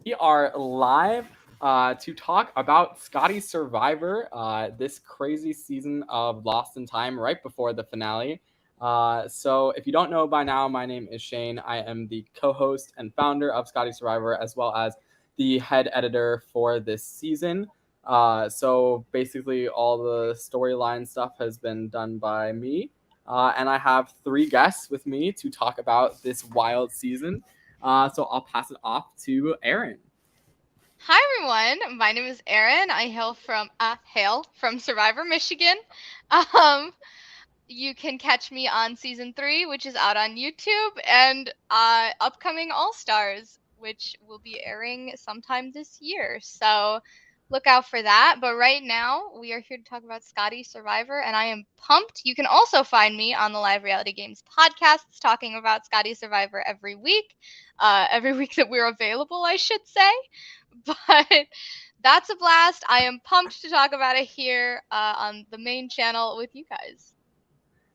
We are live to talk about Scotty Survivor, this crazy season of Lost in Time right before the finale. So, if you don't know by now, my name is Shane. I am the co host and founder of Scotty Survivor, as well as the head editor for this season. So, basically, all the storyline stuff has been done by me. And I have three guests with me to talk about this wild season. So I'll pass it off to Erin. Hi everyone, my name is Erin. I hail from Survivor, Michigan. Um, you can catch me on season 3, which is out on YouTube, and upcoming All Stars, which will be airing sometime this year. So look out for that. But right now, we are here to talk about Scotty Survivor, and I am pumped. You can also find me on the Live Reality Games podcasts talking about Scotty Survivor every week that we're available, I should say. But that's a blast. I am pumped to talk about it here on the main channel with you guys.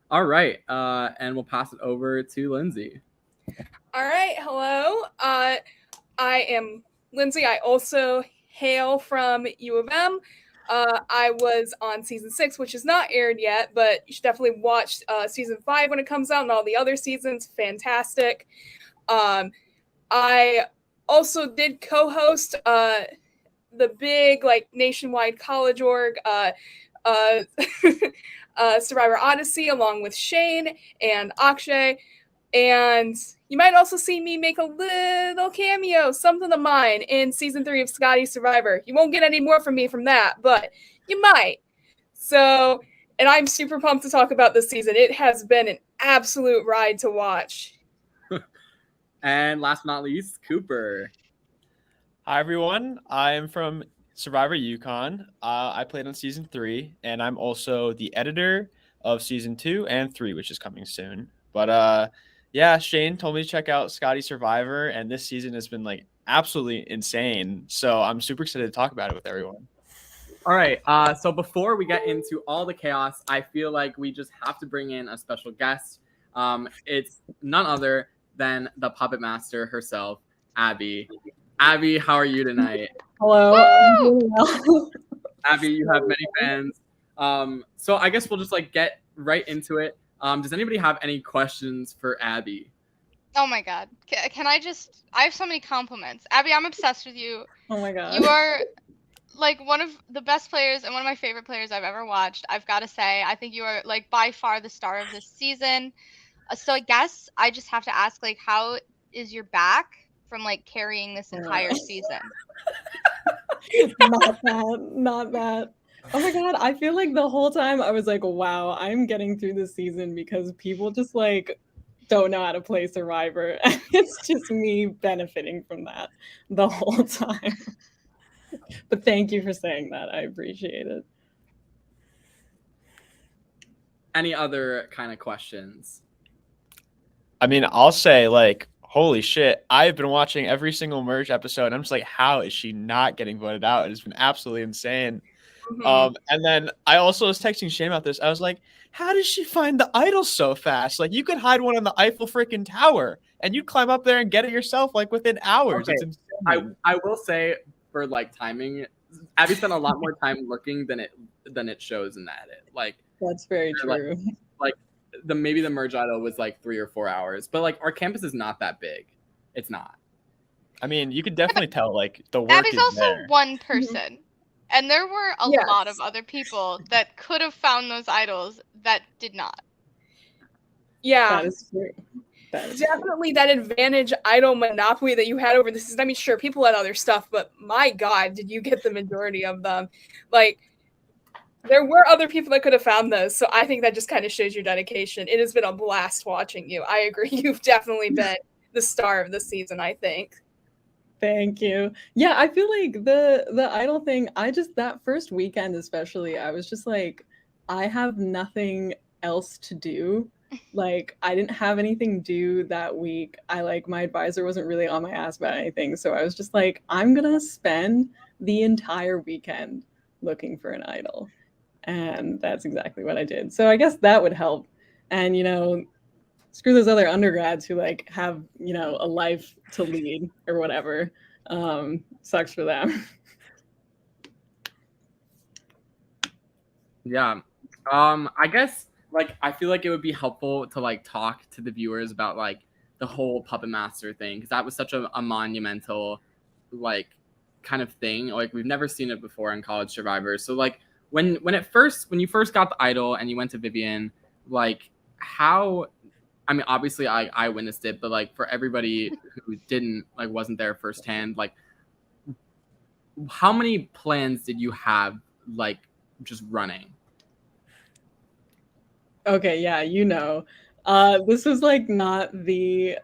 All right, and we'll pass it over to Lindsay. All right, hello. I am Lindsay. I also hail from U of M. I was on season 6, which is not aired yet, but you should definitely watch season 5 when it comes out and all the other seasons. Fantastic. I also did co-host the big nationwide college org Survivor Odyssey along with Shane and Akshay. And you might also see me make a little cameo, something of mine, in season 3 of Scotty Survivor. You won't get any more from me from that, but you might. So, and I'm super pumped to talk about this season. It has been an absolute ride to watch. And last but not least, Cooper. Hi, everyone. I am from Survivor Yukon. I played on season 3, and I'm also the editor of season 2 and 3, which is coming soon. But yeah, Shane told me to check out Scotty Survivor, and this season has been absolutely insane. So I'm super excited to talk about it with everyone. All right, so before we get into all the chaos, I feel like we just have to bring in a special guest. It's none other than the puppet master herself, Abby. Abby, how are you tonight? Hello. Woo! Abby, you have many fans. So I guess we'll just get right into it. Does anybody have any questions for Abby? Oh my god. Can I have so many compliments. Abby, I'm obsessed with you. Oh my god. You are one of the best players and one of my favorite players I've ever watched. I've got to say, I think you are by far the star of this season. So I guess I just have to ask, how is your back from carrying this entire season? Not that. Oh my god, I feel like the whole time I was like, wow, I'm getting through this season because people just don't know how to play Survivor. It's just me benefiting from that the whole time. But thank you for saying that. I appreciate it. Any other kind of questions? I mean, I'll say holy shit, I've been watching every single Merge episode, and I'm just how is she not getting voted out? It's been absolutely insane. Mm-hmm. And then I also was texting Shane about this. I was like, how does she find the idols so fast? You could hide one on the Eiffel freaking Tower, and you'd climb up there and get it yourself within hours. Okay. It's insane. I will say, for timing, Abby spent a lot more time looking than it shows in the edit. That's very true. Maybe the merge idol was 3 or 4 hours, but our campus is not that big. It's not. I mean, you could definitely tell the work Abby's is also there. one person. And there were a lot of other people that could have found those idols that did not. Yeah. That is true. Definitely that advantage idol monopoly that you had over this. I mean, sure, people had other stuff, but my god, did you get the majority of them? There were other people that could have found those, so I think that just kind of shows your dedication. It has been a blast watching you. I agree. You've definitely been the star of the season, I think. Thank you. Yeah, I feel like the idol thing, that first weekend especially, I was just I have nothing else to do. I didn't have anything due that week. My advisor wasn't really on my ass about anything, so I was just I'm gonna spend the entire weekend looking for an idol. And that's exactly what I did. So I guess that would help. And, screw those other undergrads who have, a life to lead or whatever. Sucks for them. Yeah. I guess like I feel like it would be helpful to like talk to the viewers about like the whole Puppet Master thing because that was such a monumental like kind of thing. Like we've never seen it before in College Survivor. So like when you first got the idol and you went to Vivian, like how I mean obviously I witnessed it, but like for everybody who didn't like wasn't there firsthand, like how many plans did you have like just running? Okay, yeah, this was like not the.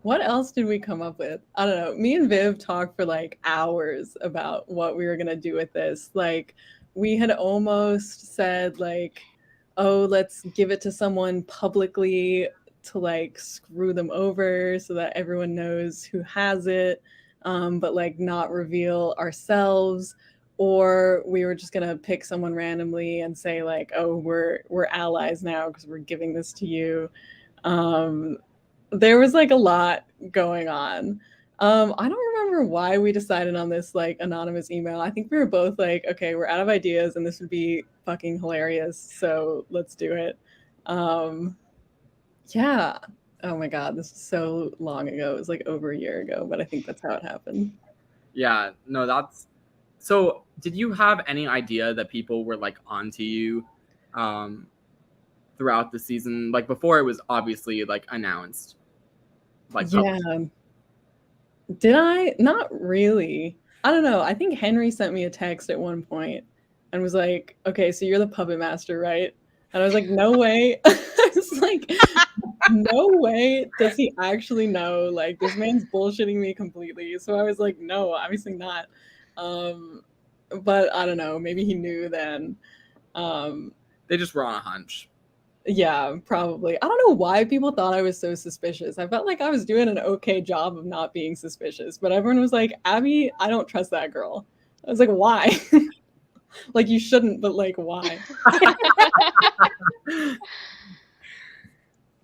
What else did we come up with? I don't know. Me and Viv talked for like hours about what we were gonna do with this. Like, we had almost said like, oh, let's give it to someone publicly to like screw them over so that everyone knows who has it, but like not reveal ourselves. Or we were just gonna pick someone randomly and say like, oh, we're allies now because we're giving this to you. There was like a lot going on. I don't remember why we decided on this like anonymous email. I think we were both like, okay, we're out of ideas and this would be fucking hilarious, so let's do it. Yeah. Oh my god, this is so long ago. It was like over a year ago, but I think that's how it happened. Yeah, no, that's so. Did you have any idea that people were like onto you throughout the season, like before it was obviously like announced? Like Yeah. Did I? Not really. I don't know. I think Henry sent me a text at one point and was like, okay, so you're the puppet master, right? And I was like, no way. I was like, no way does he actually know. Like, this man's bullshitting me completely. So I was like, no, obviously not. But I don't know. Maybe he knew then. They just were on a hunch. Yeah, probably. I don't know why people thought I was so suspicious. I felt like I was doing an okay job of not being suspicious, but everyone was like, Abby, I don't trust that girl. I was like, why? Like, you shouldn't, but like, why?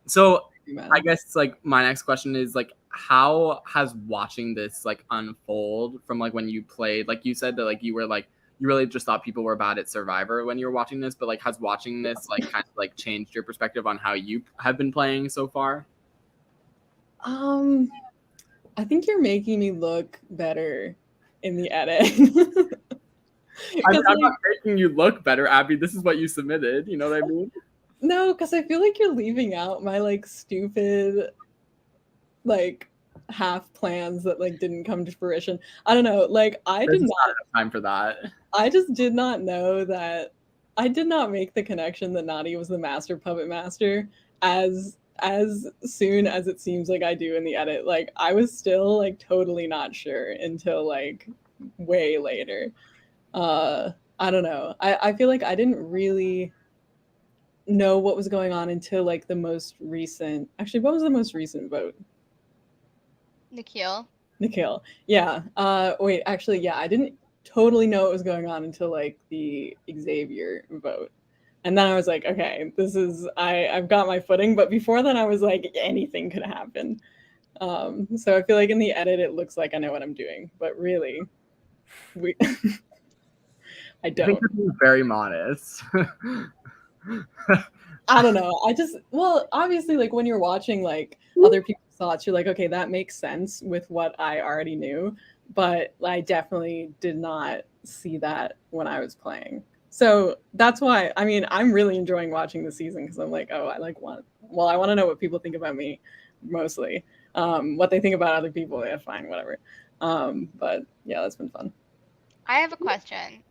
So I guess like my next question is like, how has watching this like unfold from like when you played? Like you said that like you were like you really just thought people were bad at Survivor when you were watching this, but like has watching this like kind of like changed your perspective on how you have been playing so far? I think you're making me look better in the edit. I'm not making you look better, Abby. This is what you submitted. You know what I mean? No, because I feel like you're leaving out my like stupid like half plans that like didn't come to fruition. I don't know. Like I did not have time for that. I just did not know that I did not make the connection that Nadi was the master puppet master as soon as it seems like I do in the edit. Like I was still like totally not sure until like way later. I don't know. I feel like I didn't really know what was going on until like the most recent. Actually, what was the most recent vote? Nikhil. Yeah. Wait, actually, yeah, I didn't totally know what was going on until like the Xavier vote. And then I was like, okay, this is I've got my footing. But before then I was like, anything could happen. So I feel like in the edit it looks like I know what I'm doing, but really I don't. I think this is very modest. I don't know. Well, obviously like when you're watching like other people's thoughts, you're like, okay, that makes sense with what I already knew. But I definitely did not see that when I was playing. So that's why, I mean, I'm really enjoying watching the season because I'm like, oh, I want to know what people think about me mostly. What they think about other people, yeah, fine, whatever. But yeah, that's been fun. I have a question.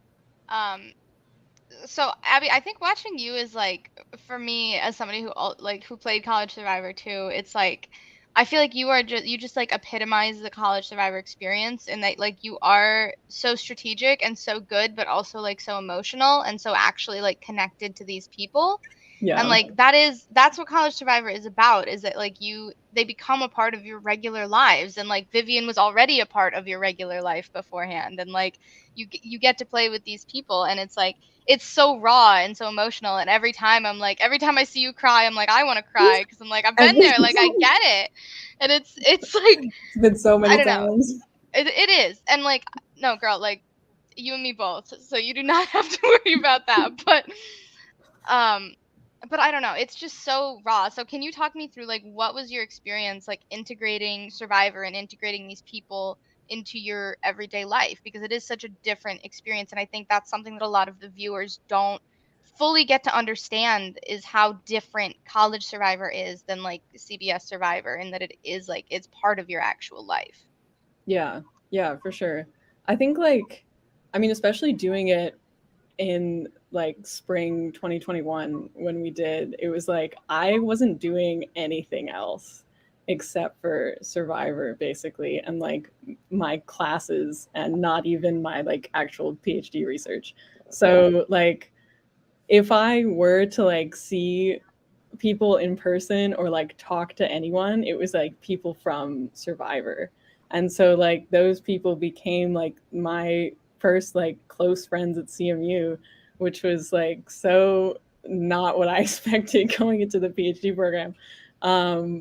So Abby, I think watching you is like, for me as somebody who played College Survivor too, it's like I feel like you just like epitomize the College Survivor experience, and that like you are so strategic and so good, but also like so emotional and so actually like connected to these people. Yeah. And like that's what College Survivor is about, is that like they become a part of your regular lives, and like Vivian was already a part of your regular life beforehand, and like you get to play with these people, and it's like it's so raw and so emotional, and every time I see you cry, I'm like, I want to cry because I'm like, I've been there, like I get it. And it's like it's been so many times. It is. And like, no, girl, like you and me both. So you do not have to worry about that. But I don't know. It's just so raw. So can you talk me through like what was your experience like integrating Survivor and integrating these people into your everyday life, because it is such a different experience, and I think that's something that a lot of the viewers don't fully get to understand, is how different college Survivor is than like CBS Survivor, and that it is like it's part of your actual life. Yeah, yeah, for sure. I think like, I mean, especially doing it in like spring 2021 when we did, it was like I wasn't doing anything else except for Survivor basically, and like my classes, and not even my like actual PhD research. So like if I were to like see people in person or like talk to anyone, it was like people from Survivor. And so like those people became like my first like close friends at CMU, which was like so not what I expected going into the PhD program.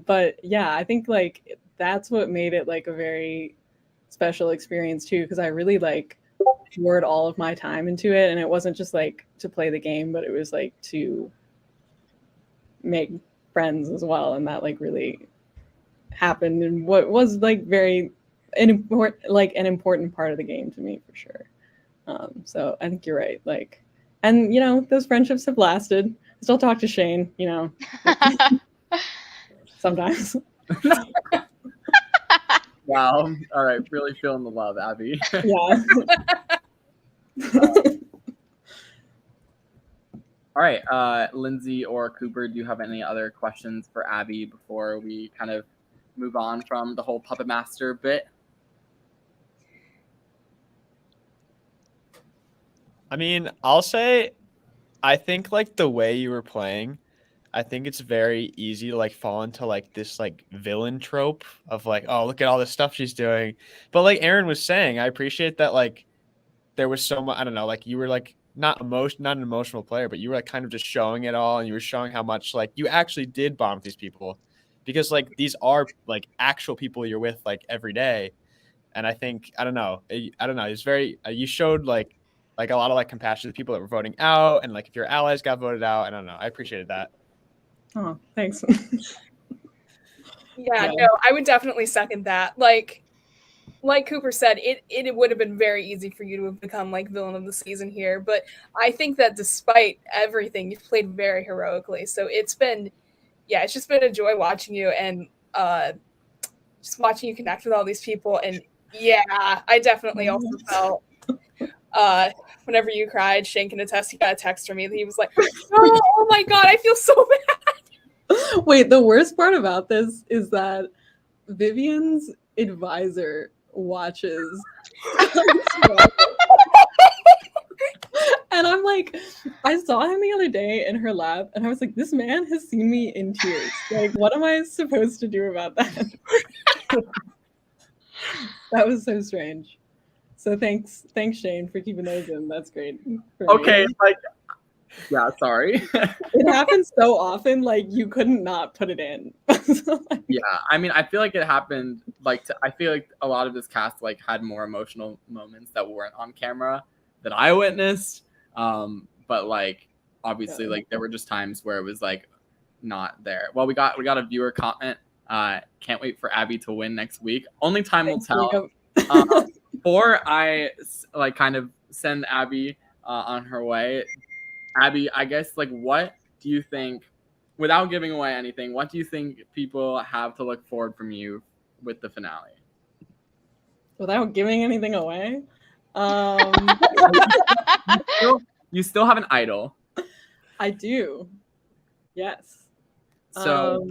But yeah, I think like that's what made it like a very special experience too, because I really like poured all of my time into it, and it wasn't just like to play the game, but it was like to make friends as well, and that like really happened, and what was like very an important part of the game to me for sure. So I think you're right, like, and you know those friendships have lasted. I still talk to Shane, you know, sometimes. Wow. All right. Really feeling the love, Abby. Yeah. All right. Lindsay or Cooper, do you have any other questions for Abby before we kind of move on from the whole Puppet Master bit? I mean, I'll say, I think like the way you were playing, I think it's very easy to like fall into like this like villain trope of like, oh, look at all this stuff she's doing. But like Aaron was saying, I appreciate that like there was so much, I don't know, like you were like not an emotional player, but you were like kind of just showing it all, and you were showing how much like you actually did bond with these people, because like these are like actual people you're with like every day. And I think I don't know, it's very you showed like a lot of like compassion to the people that were voting out, and like if your allies got voted out, I don't know, I appreciated that. Oh, thanks. Yeah, no, I would definitely second that. Like Cooper said, it would have been very easy for you to have become like villain of the season here, but I think that despite everything, you've played very heroically. So it's just been a joy watching you, and just watching you connect with all these people. And yeah, I definitely also felt whenever you cried, Shane can attest, he got a text from me that he was like, oh my god, I feel so bad. Wait, the worst part about this is that Vivian's advisor watches. And I'm like, I saw him the other day in her lab, and I was like, this man has seen me in tears. Like, what am I supposed to do about that? That was so strange. So thanks Shane for keeping those in. That's great. Okay, like, yeah, sorry. It happens so often, like you couldn't not put it in. Yeah, I mean, I feel like it happened. Like, I feel like a lot of this cast like had more emotional moments that weren't on camera that I witnessed. But like, obviously, like there were just times where it was like not there. Well, we got a viewer comment. Can't wait for Abby to win next week. Only time will tell. Before I like kind of send Abby on her way, Abby, I guess like what do you think, without giving away anything, what do you think people have to look forward from you with the finale? Without giving anything away? You still have an idol. I do. Yes. So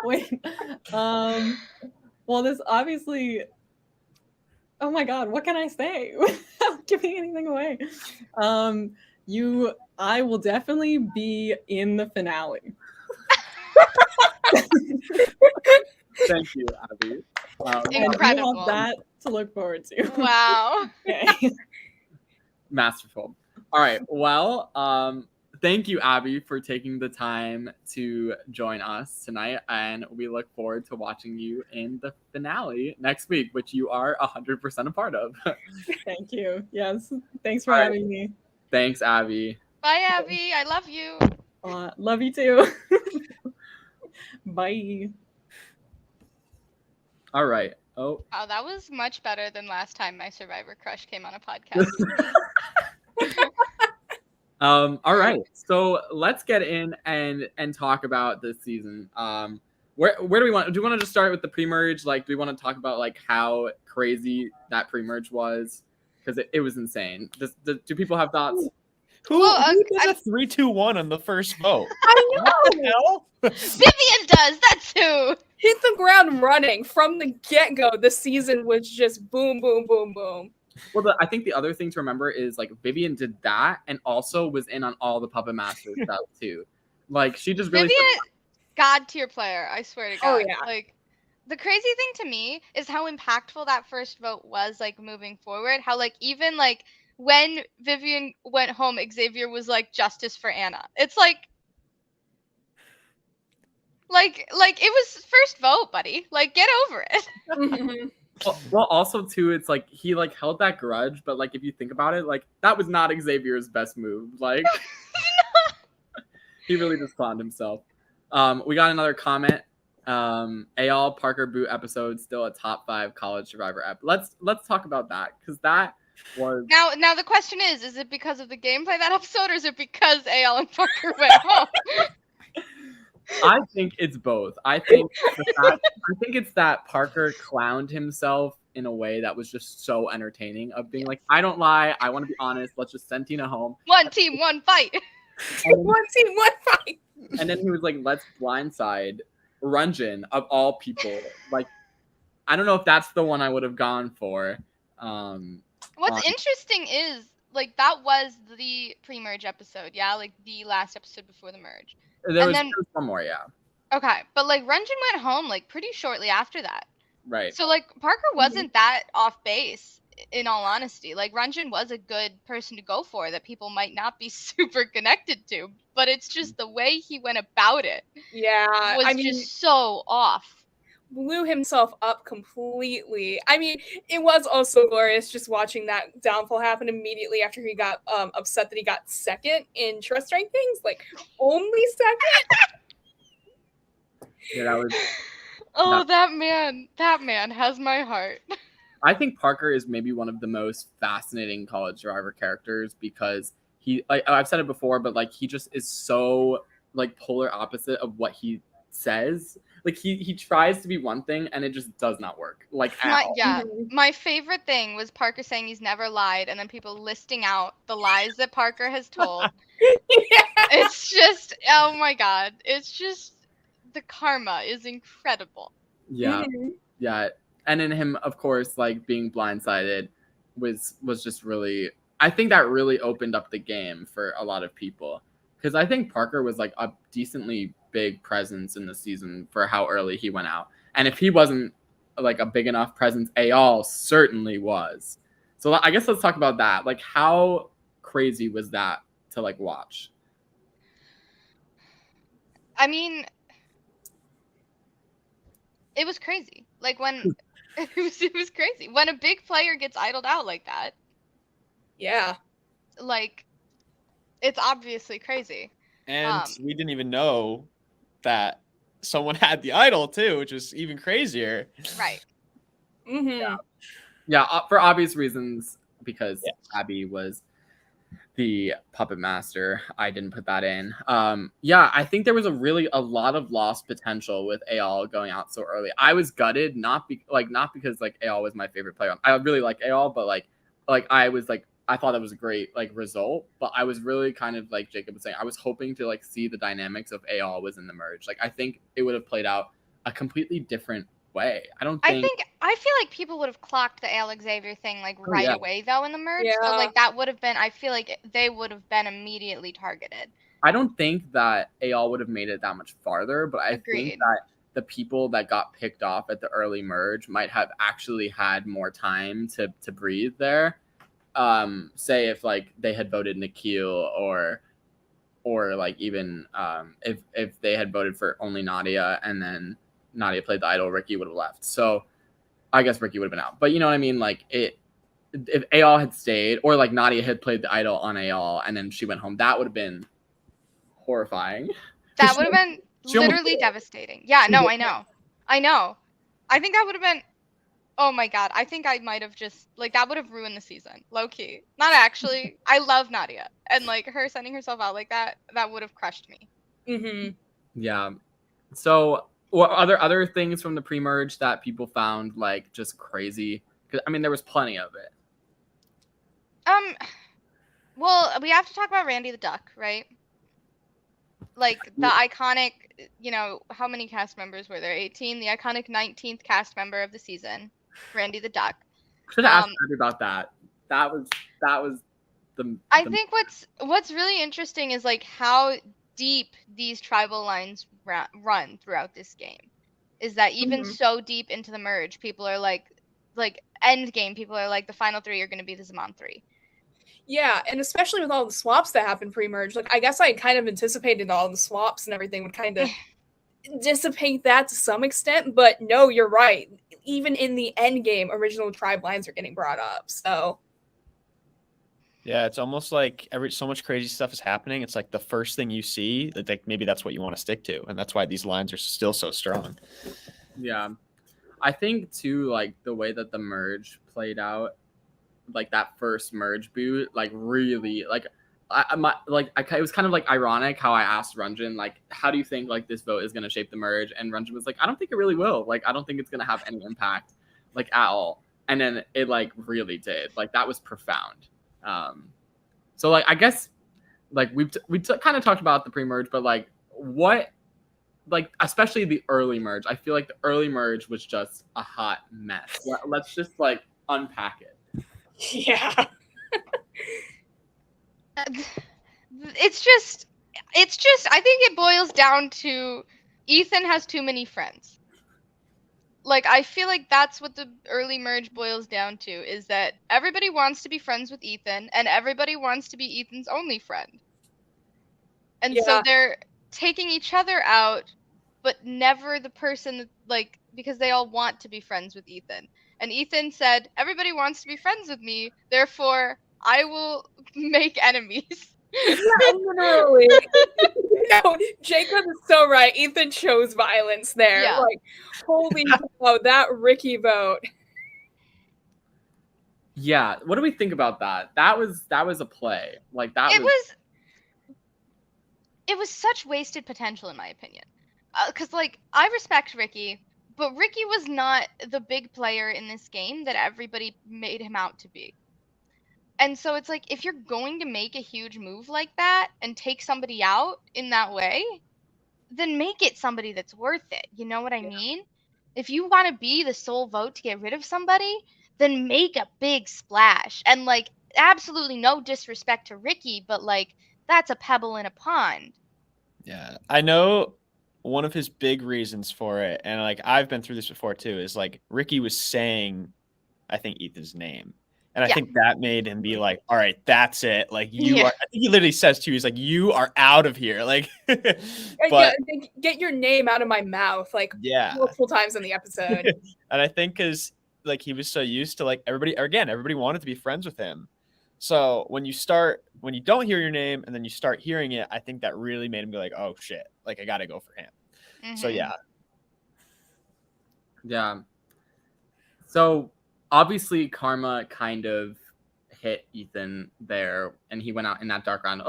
wait. Well, this obviously. Oh my god, what can I say without giving anything away? I will definitely be in the finale. thank you, Abby. Incredible. You have that to look forward to. Wow. Okay. Masterful. All right. Well, thank you, Abby, for taking the time to join us tonight, and we look forward to watching you in the finale next week, which you are 100% a part of. Thank you. Yes. Thanks for All right. having me. Thanks, Abby. Bye, Abby. I love you. Love you too. Bye. All right. Oh, Wow, that was much better than last time my Survivor crush came on a podcast. all right. So let's get in and talk about this season. Where do we want? Do we want to just start with the pre-merge? Like, do we want to talk about like how crazy that pre-merge was? Because it was insane. Do people have thoughts? Who Well, did a 3-2-1 on the first vote? I know. What the hell? Vivian does. That's who. Hit the ground running from the get-go. The season was just boom, boom, boom, boom. Well, I think the other thing to remember is like Vivian did that and also was in on all the Puppet Master stuff too. Like she just really. Vivian, God tier player. I swear to God. Oh, yeah. Like, the crazy thing to me is how impactful that first vote was. Like moving forward, how like even like when Vivian went home, Xavier was like justice for Anna. It's like it was first vote, buddy. Like get over it. Mhm. Well, also too, it's like he like held that grudge, but like if you think about it, like that was not Xavier's best move. Like he really just clowned himself. We got another comment. Ayal Parker Boot episode still a top 5 college survivor ep. Let's talk about that because that was Now the question is it because of the gameplay that episode, or is it because Ayal and Parker went home? I think it's both. I think it's that Parker clowned himself in a way that was just so entertaining of being like, I don't lie, I want to be honest, let's just send Tina home. One team, one fight. One team, one fight. And then he was like, let's blindside Runjin of all people. Like, I don't know if that's the one I would have gone for. What's interesting is like that was the pre-merge episode, yeah, like the last episode before the merge. There was one more, yeah. Okay, but like Runjin went home like pretty shortly after that. Right. So like Parker wasn't that off base, in all honesty. Like Runjin was a good person to go for that people might not be super connected to, but it's just the way he went about it Yeah, was I mean, just so off. blew himself up completely. I mean, it was also glorious just watching that downfall happen immediately after he got upset that he got second in trust rankings. Like, only second? Yeah, that was. Oh, that man has my heart. I think Parker is maybe one of the most fascinating college survivor characters because he, like I've said it before, but like he just is so like polar opposite of what he says. Like he tries to be one thing and it just does not work. Like at all. Yeah, my favorite thing was Parker saying he's never lied, and then people listing out the lies that Parker has told. Yeah. It's just, oh my God, it's just the karma is incredible. Yeah, Mhm. yeah, and in him, of course, like being blindsided was just really. I think that really opened up the game for a lot of people because I think Parker was like a decently big presence in the season for how early he went out, and if he wasn't like a big enough presence, Ayal certainly was. So I guess let's talk about that. Like, how crazy was that to like watch? I mean, it was crazy. Like when it was crazy when a big player gets idled out like that. Yeah. Like, it's obviously crazy. And we didn't even know that someone had the idol too, which was even crazier. Right. Mm-hmm. Yeah, for obvious reasons, because Abby was the puppet master. I didn't put that in. Yeah, I think there was a lot of lost potential with Ayal going out so early. I was gutted, not because like Ayal was my favorite player. I really like Ayal, but like I was like I thought that was a great like result, but I was really kind of like Jacob was saying, I was hoping to like see the dynamics of Ayal was in the merge. Like I think it would have played out a completely different way. I feel like people would have clocked the Alex Xavier thing like right away though in the merge. Yeah. So like that would have been, I feel like they would have been immediately targeted. I don't think that Ayal would have made it that much farther, but I think Agreed. that the people that got picked off at the early merge might have actually had more time to breathe there. Say if like they had voted Nikhil or or like even if they had voted for only Nadia and then Nadia played the idol, Ricky would have left. So I guess Ricky would have been out. But you know what I mean? Like if Ayal had stayed, or like Nadia had played the idol on Ayal and then she went home, that would have been horrifying. That would have been she almost literally devastating. Yeah, she no, did. I know. I think that would have been. Oh my god, I think I might have just like that would have ruined the season, low key. Not actually. I love Nadia, and like her sending herself out like that would have crushed me. Mm-hmm. Yeah. So what other things from the pre-merge that people found like just crazy? Because I mean, there was plenty of it. Well, we have to talk about Randy the Duck, right? Like the iconic, you know, how many cast members were there? 18. The iconic 19th cast member of the season, Randy the Duck. Should have asked Abby about that. That was the. I think what's really interesting is like how deep these tribal lines run throughout this game. Is that even so deep into the merge, people are like end game, people are like the final 3 are going to be the Zaman 3. Yeah, and especially with all the swaps that happened pre-merge, like I guess I kind of anticipated all the swaps and everything would kind of dissipate that to some extent, but no, you're right. Even in the end game, original tribe lines are getting brought up. So yeah, it's almost like so much crazy stuff is happening. It's like the first thing you see, like maybe that's what you want to stick to, and that's why these lines are still so strong. Yeah, I think too, like the way that the merge played out, like that first merge boot, like really, like it was kind of like ironic how I asked Ranjan, like, how do you think like this vote is going to shape the merge? And Ranjan was like, I don't think it really will. Like, I don't think it's going to have any impact, like at all. And then it like really did. Like that was profound. So like I guess like we kind of talked about the pre-merge, but like what, like especially the early merge, I feel like the early merge was just a hot mess. Let's just like unpack it. yeah. It's just I think it boils down to Ethan has too many friends. Like I feel like that's what the early merge boils down to, is that everybody wants to be friends with Ethan and everybody wants to be Ethan's only friend. And so they're taking each other out, but never the person that, like, because they all want to be friends with Ethan. And Ethan said, everybody wants to be friends with me, therefore I will make enemies. Yeah, literally. No, Jacob is so right. Ethan chose violence there. Yeah. Like, holy cow, that Ricky vote. Yeah, what do we think about that? That was a play. Like that it was such wasted potential in my opinion. Cuz like I respect Ricky, but Ricky was not the big player in this game that everybody made him out to be. And so it's like, if you're going to make a huge move like that and take somebody out in that way, then make it somebody that's worth it. You know what I mean? If you want to be the sole vote to get rid of somebody, then make a big splash. And like, absolutely no disrespect to Ricky, but like, that's a pebble in a pond. Yeah, I know one of his big reasons for it, and like I've been through this before too, is like Ricky was saying, I think, Ethan's name. And I think that made him be like, all right, that's it. Like you are, I think he literally says to you, he's like, you are out of here. Like, but get your name out of my mouth, like multiple times in the episode. And I think because like he was so used to like everybody wanted to be friends with him. So when you don't hear your name and then you start hearing it, I think that really made him be like, oh shit, like I got to go for him. Mm-hmm. So yeah. Yeah. So obviously Karma kind of hit Ethan there and he went out in that dark round.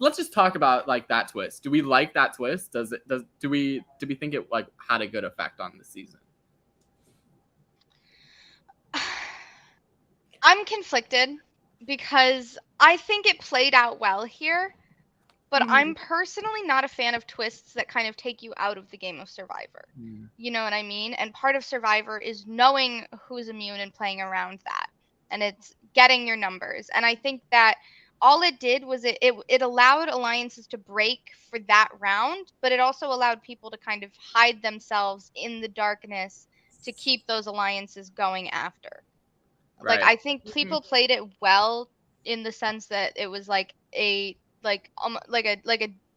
Let's just talk about like that twist. Do we like that twist? Do we think it like had a good effect on the season? I'm conflicted because I think it played out well here, but I'm personally not a fan of twists that kind of take you out of the game of Survivor. You know what I mean? And part of Survivor is knowing who's immune and playing around that. And it's getting your numbers. And I think that all it did was it allowed alliances to break for that round, but it also allowed people to kind of hide themselves in the darkness to keep those alliances going after. Right. Like I think people played it well in the sense that it was like a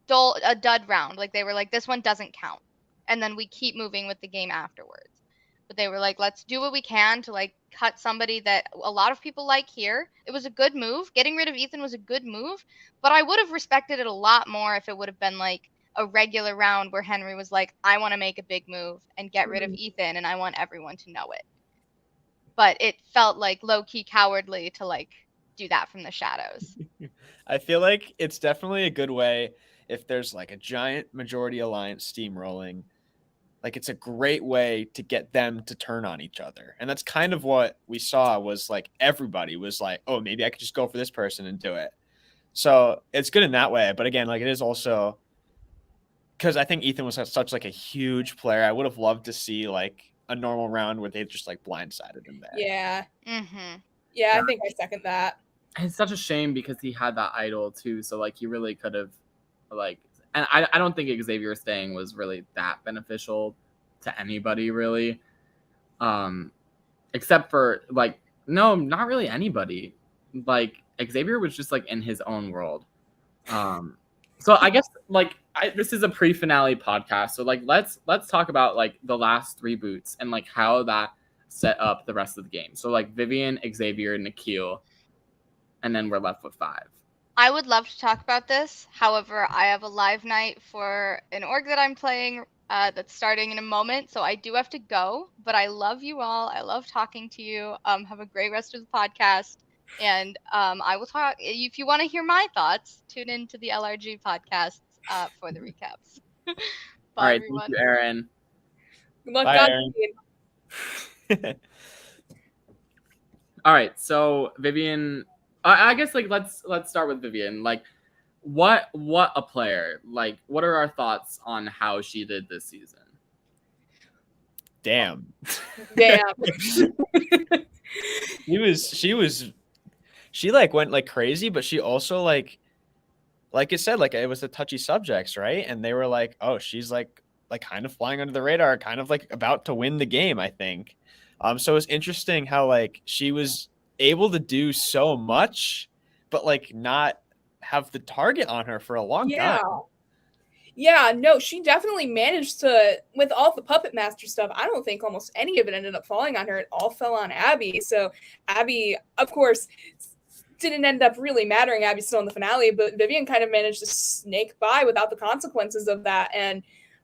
a dud round. Like they were like, this one doesn't count, and then we keep moving with the game afterwards. But they were like, let's do what we can to like cut somebody that a lot of people like here. It was a good move. Getting rid of Ethan was a good move, but I would have respected it a lot more if it would have been like a regular round where Henry was like, I want to make a big move and get rid of Ethan, and I want everyone to know it. But it felt like low-key cowardly to like do that from the shadows. I feel like it's definitely a good way if there's like a giant majority alliance steamrolling. Like it's a great way to get them to turn on each other. And that's kind of what we saw was like everybody was like, oh, maybe I could just go for this person and do it. So it's good in that way. But again, like it is also because I think Ethan was such like a huge player. I would have loved to see like a normal round where they just like blindsided him there. Yeah. Mm-hmm. Yeah, I think I second that. It's such a shame because he had that idol too. So like he really could have like, and I don't think Xavier staying was really that beneficial to anybody really. Except for like, no, not really anybody. Like Xavier was just like in his own world. So I guess like this is a pre-finale podcast. So like let's talk about like the last 3 boots and like how that set up the rest of the game. So like Vivian, Xavier, Nikhil, and then we're left with 5. I would love to talk about this. However, I have a live night for an org that I'm playing that's starting in a moment, so I do have to go. But I love you all. I love talking to you. Have a great rest of the podcast. And I will talk. If you want to hear my thoughts, tune into the LRG podcasts for the recaps. Bye, All right, everyone. thank you, Aaron. Good luck, Bye, Godspeed. All right, so Vivian, I guess like let's start with Vivian. Like, what a player! Like, what are our thoughts on how she did this season? Damn. She like went like crazy, but she also like I said, like it was the touchy subjects, right? And they were like, oh, she's like kind of flying under the radar, kind of like about to win the game, I think. So it's interesting how like she was able to do so much, but like not have the target on her for a long time. Yeah, no, she definitely managed to, with all the Puppet Master stuff, I don't think almost any of it ended up falling on her. It all fell on Abby. So Abby, of course, didn't end up really mattering. Abby's still in the finale, but Vivian kind of managed to snake by without the consequences of that. And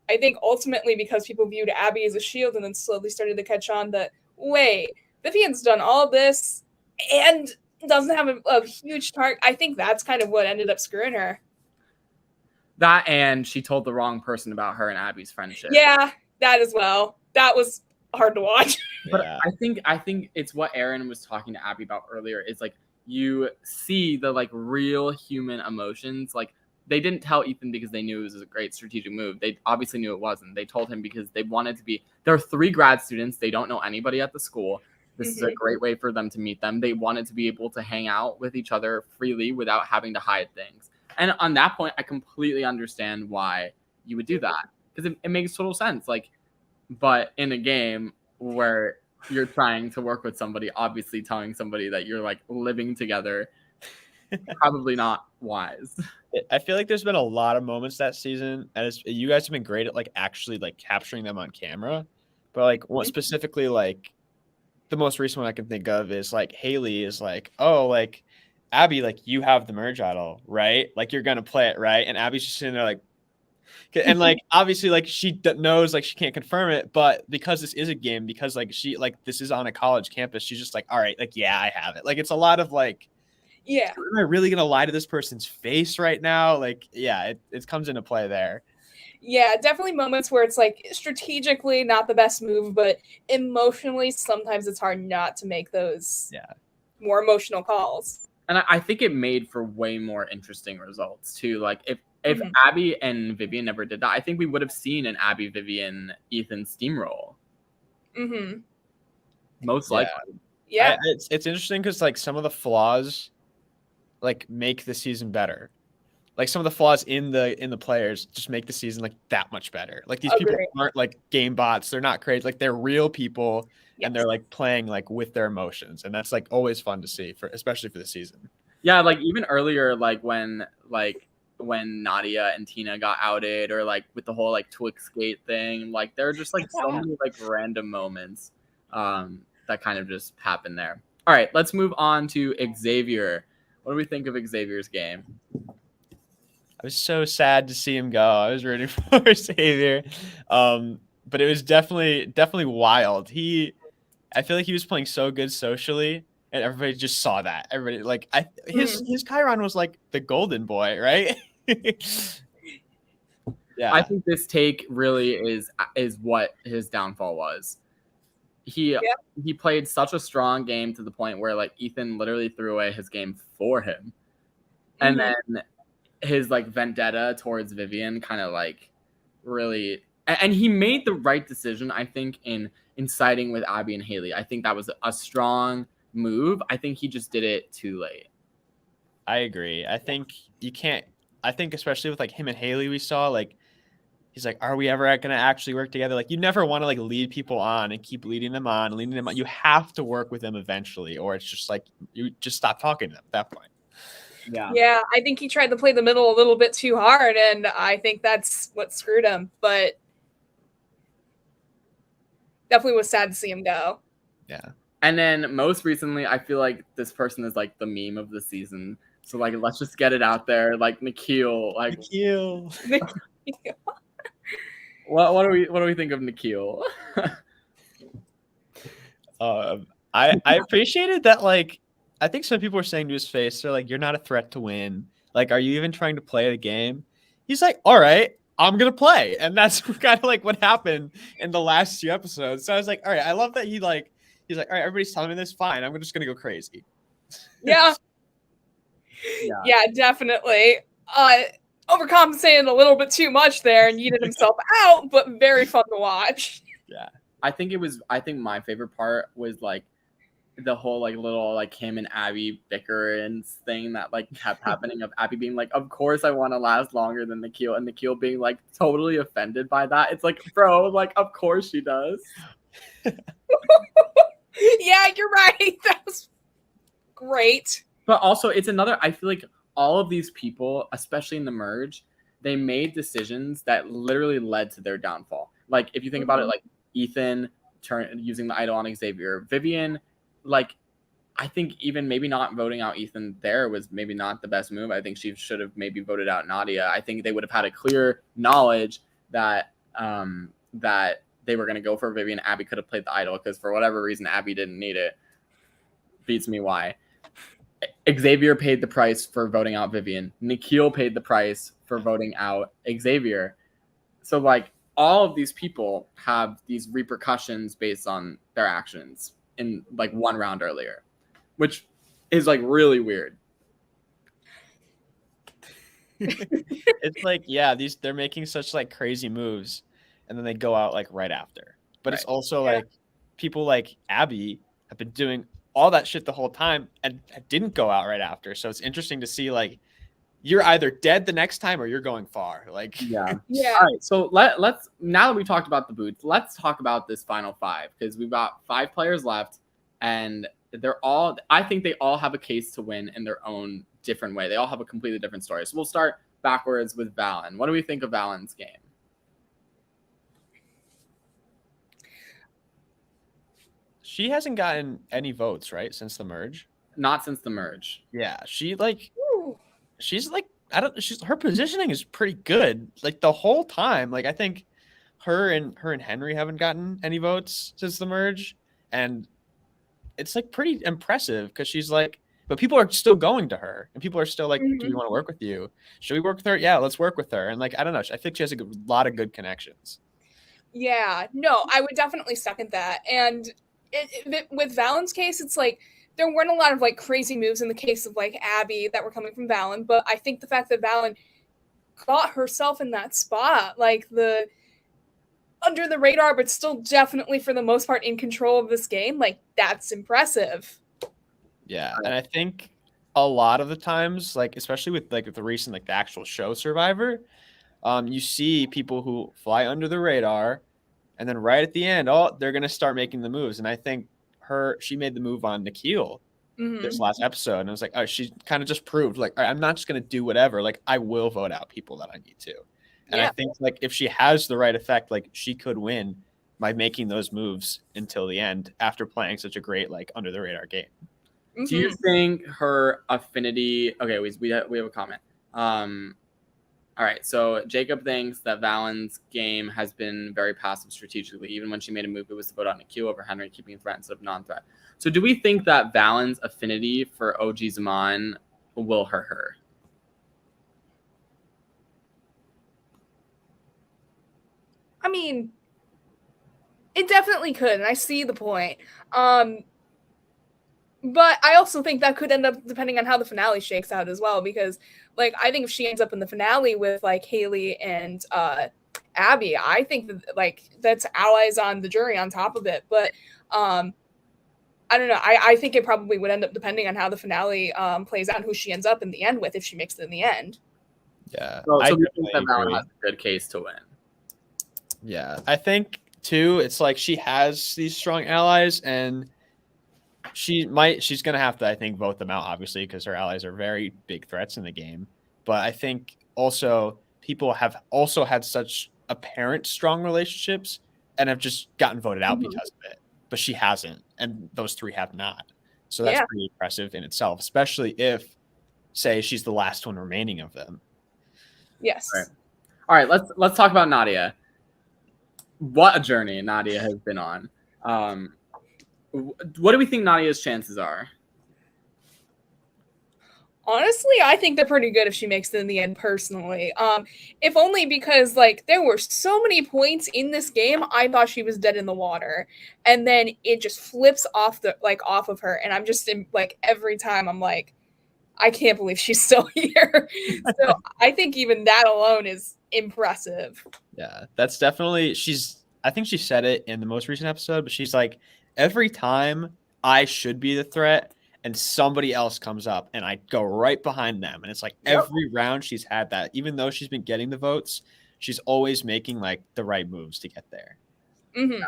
I think ultimately because people viewed Abby as a shield and then slowly started to catch on that, wait, Vivian's done all this and doesn't have a huge target. I think that's kind of what ended up screwing her. That and she told the wrong person about her and Abby's friendship. Yeah, that as well. That was hard to watch. But yeah. I think it's what Aaron was talking to Abby about earlier. Is like you see the like real human emotions. Like they didn't tell Ethan because they knew it was a great strategic move. They obviously knew it wasn't. They told him because they wanted to be. There are 3 grad students. They don't know anybody at the school. This is a great way for them to meet them. They wanted to be able to hang out with each other freely without having to hide things. And on that point, I completely understand why you would do that because it makes total sense. Like, but in a game where you're trying to work with somebody, obviously telling somebody that you're like living together, probably not wise. I feel like there's been a lot of moments that season, and you guys have been great at like actually like capturing them on camera. But like what specifically, like the most recent one I can think of is like Haley is like, oh, like Abby, like you have the merge idol, right? Like you're gonna play it, right? And Abby's just sitting there like, and like obviously like she knows like she can't confirm it, but because this is a game, because like she like this is on a college campus, she's just like, all right, like yeah, I have it. Like it's a lot of like, yeah, am I really gonna lie to this person's face right now? Like yeah, it comes into play there. Yeah, definitely moments where it's like strategically not the best move, but emotionally sometimes it's hard not to make those more emotional calls. And I think it made for way more interesting results too. Like if Abby and Vivian never did that, I think we would have seen an Abby, Vivian, Ethan steamroll. Most likely. Yeah. It's interesting because like some of the flaws like make the season better. Like some of the flaws in the players just make the season like that much better. Like these people aren't like game bots. They're not crazy. Like they're real people and they're like playing like with their emotions. And that's like always fun to see especially for the season. Yeah. Like even earlier, like when like when Nadia and Tina got outed, or like with the whole like Twixgate thing. Like there are just like so many like random moments that kind of just happened there. All right, let's move on to Xavier. What do we think of Xavier's game? I was so sad to see him go. I was rooting for Xavier, but it was definitely wild. I feel like he was playing so good socially, and everybody just saw that. Everybody like his Chiron was like the golden boy, right? Yeah, I think this take really is what his downfall was. He played such a strong game to the point where like Ethan literally threw away his game for him, and then his like vendetta towards Vivian kind of like really, and he made the right decision, I think, in siding with Abby and Haley. I think that was a strong move. I think he just did it too late. I agree. I think you can't. I think especially with like him and Haley, we saw like he's like, are we ever going to actually work together? Like you never want to like lead people on and keep leading them on. You have to work with them eventually, or it's just like you just stop talking to them at that point. Yeah, I think he tried to play the middle a little bit too hard, and I think that's what screwed him. But definitely was sad to see him go. Yeah. And then most recently, I feel like this person is like the meme of the season. So like, let's just get it out there. Like Nikhil, like Nikhil. what do we think of Nikhil? I appreciated that. Like, I think some people were saying to his face, they're like, "You're not a threat to win. Like, are you even trying to play the game?" He's like, "All right, I'm gonna play," and that's kind of like what happened in the last 2 episodes. So I was like, "All right, I love that he's like, all right, everybody's telling me this, fine. I'm just gonna go crazy." Yeah. Yeah, definitely. Overcompensated a little bit too much there and yeeted himself out, but very fun to watch. Yeah. I think my favorite part was like the whole like little like him and Abby bickering thing that like kept happening, of Abby being like, of course I want to last longer than Nikhil, and Nikhil being like totally offended by that. It's like, bro, like of course she does. Yeah, you're right. That was great. But also it's another, I feel like all of these people, especially in the merge, they made decisions that literally led to their downfall. Like if you think about it, like Ethan using the idol on Xavier, Vivian, like I think even maybe not voting out Ethan there was maybe not the best move. I think she should have maybe voted out Nadia. I think they would have had a clear knowledge that that they were going to go for Vivian. Abby could have played the idol, because for whatever reason Abby didn't need it. Beats me why. Xavier paid the price for voting out Vivian. Nikhil paid the price for voting out Xavier. So like all of these people have these repercussions based on their actions in like one round earlier, which is like really weird. It's like, yeah, they're making such like crazy moves, and then they go out like right after. But it's also like people like Abby have been doing all that shit the whole time and didn't go out right after. So it's interesting to see like you're either dead the next time or you're going far. Like Yeah. All right, so let's now that we talked about the boots, let's talk about this final 5, because we've got 5 players left, and I think they all have a case to win in their own different way. They all have a completely different story. So we'll start backwards with Valen. What do we think of Valen's game? she hasn't gotten any votes, right, since the merge. Not since the merge. Yeah, she's like her positioning is pretty good like the whole time. Like I think her and Henry haven't gotten any votes since the merge, and it's like pretty impressive because she's like, but people are still going to her, and people are still like, do we want to work with you? Should we work with her? Yeah, let's work with her. And like, I don't know, I think she has a lot of good connections. Yeah, no, I would definitely second that. And with Valen's case, it's like there weren't a lot of like crazy moves in the case of like Abby that were coming from Valen, but I think the fact that Valen got herself in that spot, like the under the radar, but still definitely for the most part in control of this game, like that's impressive. Yeah, and I think a lot of the times, like especially with like the recent like the actual show Survivor, you see people who fly under the radar, and then right at the end, they're gonna start making the moves. And I think she made the move on Nikhil, this last episode, and I was like, oh, she kind of just proved like, all right, I'm not just gonna do whatever. Like, I will vote out people that I need to. And I think like if she has the right effect, like she could win by making those moves until the end after playing such a great like under the radar game. Do you think her affinity? Okay, we have a comment. All right, so Jacob thinks that Valen's game has been very passive strategically. Even when she made a move, it was to vote on a Q over Henry, keeping a threat instead of non-threat. So do we think that Valen's affinity for OG Zaman will hurt her? I mean, it definitely could, and I see the point. But I also think that could end up depending on how the finale shakes out as well, because like I think if she ends up in the finale with like Haley and Abby, I think that like that's allies on the jury on top of it. But I don't know. I think it probably would end up depending on how the finale plays out and who she ends up in the end with if she makes it in the end. Yeah. So we think that Valen has a good case to win. Yeah. I think too, it's like she has these strong allies, and she's going to have to, I think, vote them out, obviously, because her allies are very big threats in the game. But I think also people have also had such apparent strong relationships and have just gotten voted out because of it. But she hasn't, and those three have not. So that's pretty impressive in itself, especially if, say, she's the last one remaining of them. Yes. All right. Let's talk about Nadia. What a journey Nadia has been on. What do we think Nadia's chances are? Honestly, I think they're pretty good if she makes it in the end, personally. If only because like there were so many points in this game I thought she was dead in the water, and then it just flips off of her, and I'm just like every time I'm like, I can't believe she's still here. So I think even that alone is impressive. Yeah, that's definitely I think she said it in the most recent episode, but she's like, every time I should be the threat and somebody else comes up and I go right behind them. And it's like every round she's had that, even though she's been getting the votes, she's always making like the right moves to get there. Mm-hmm.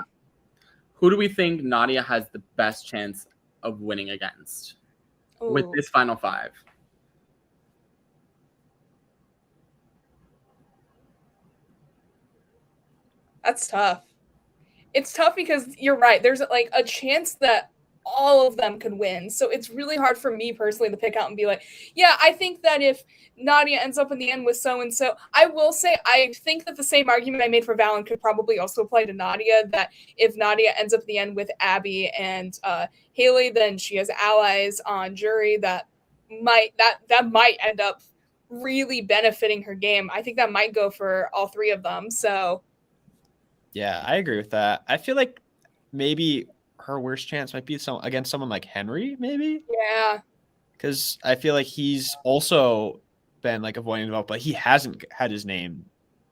Who do we think Nadia has the best chance of winning against with this final five? That's tough. It's tough because you're right. There's like a chance that all of them could win. So it's really hard for me personally to pick out and be like, yeah, I think that if Nadia ends up in the end with so-and-so, I will say I think that the same argument I made for Valen could probably also apply to Nadia, that if Nadia ends up in the end with Abby and Haley, then she has allies on jury that might end up really benefiting her game. I think that might go for all three of them. So yeah, I agree with that. I feel like maybe her worst chance might be against someone like Henry, maybe. Yeah. Because I feel like he's also been like avoiding the vote, but he hasn't had his name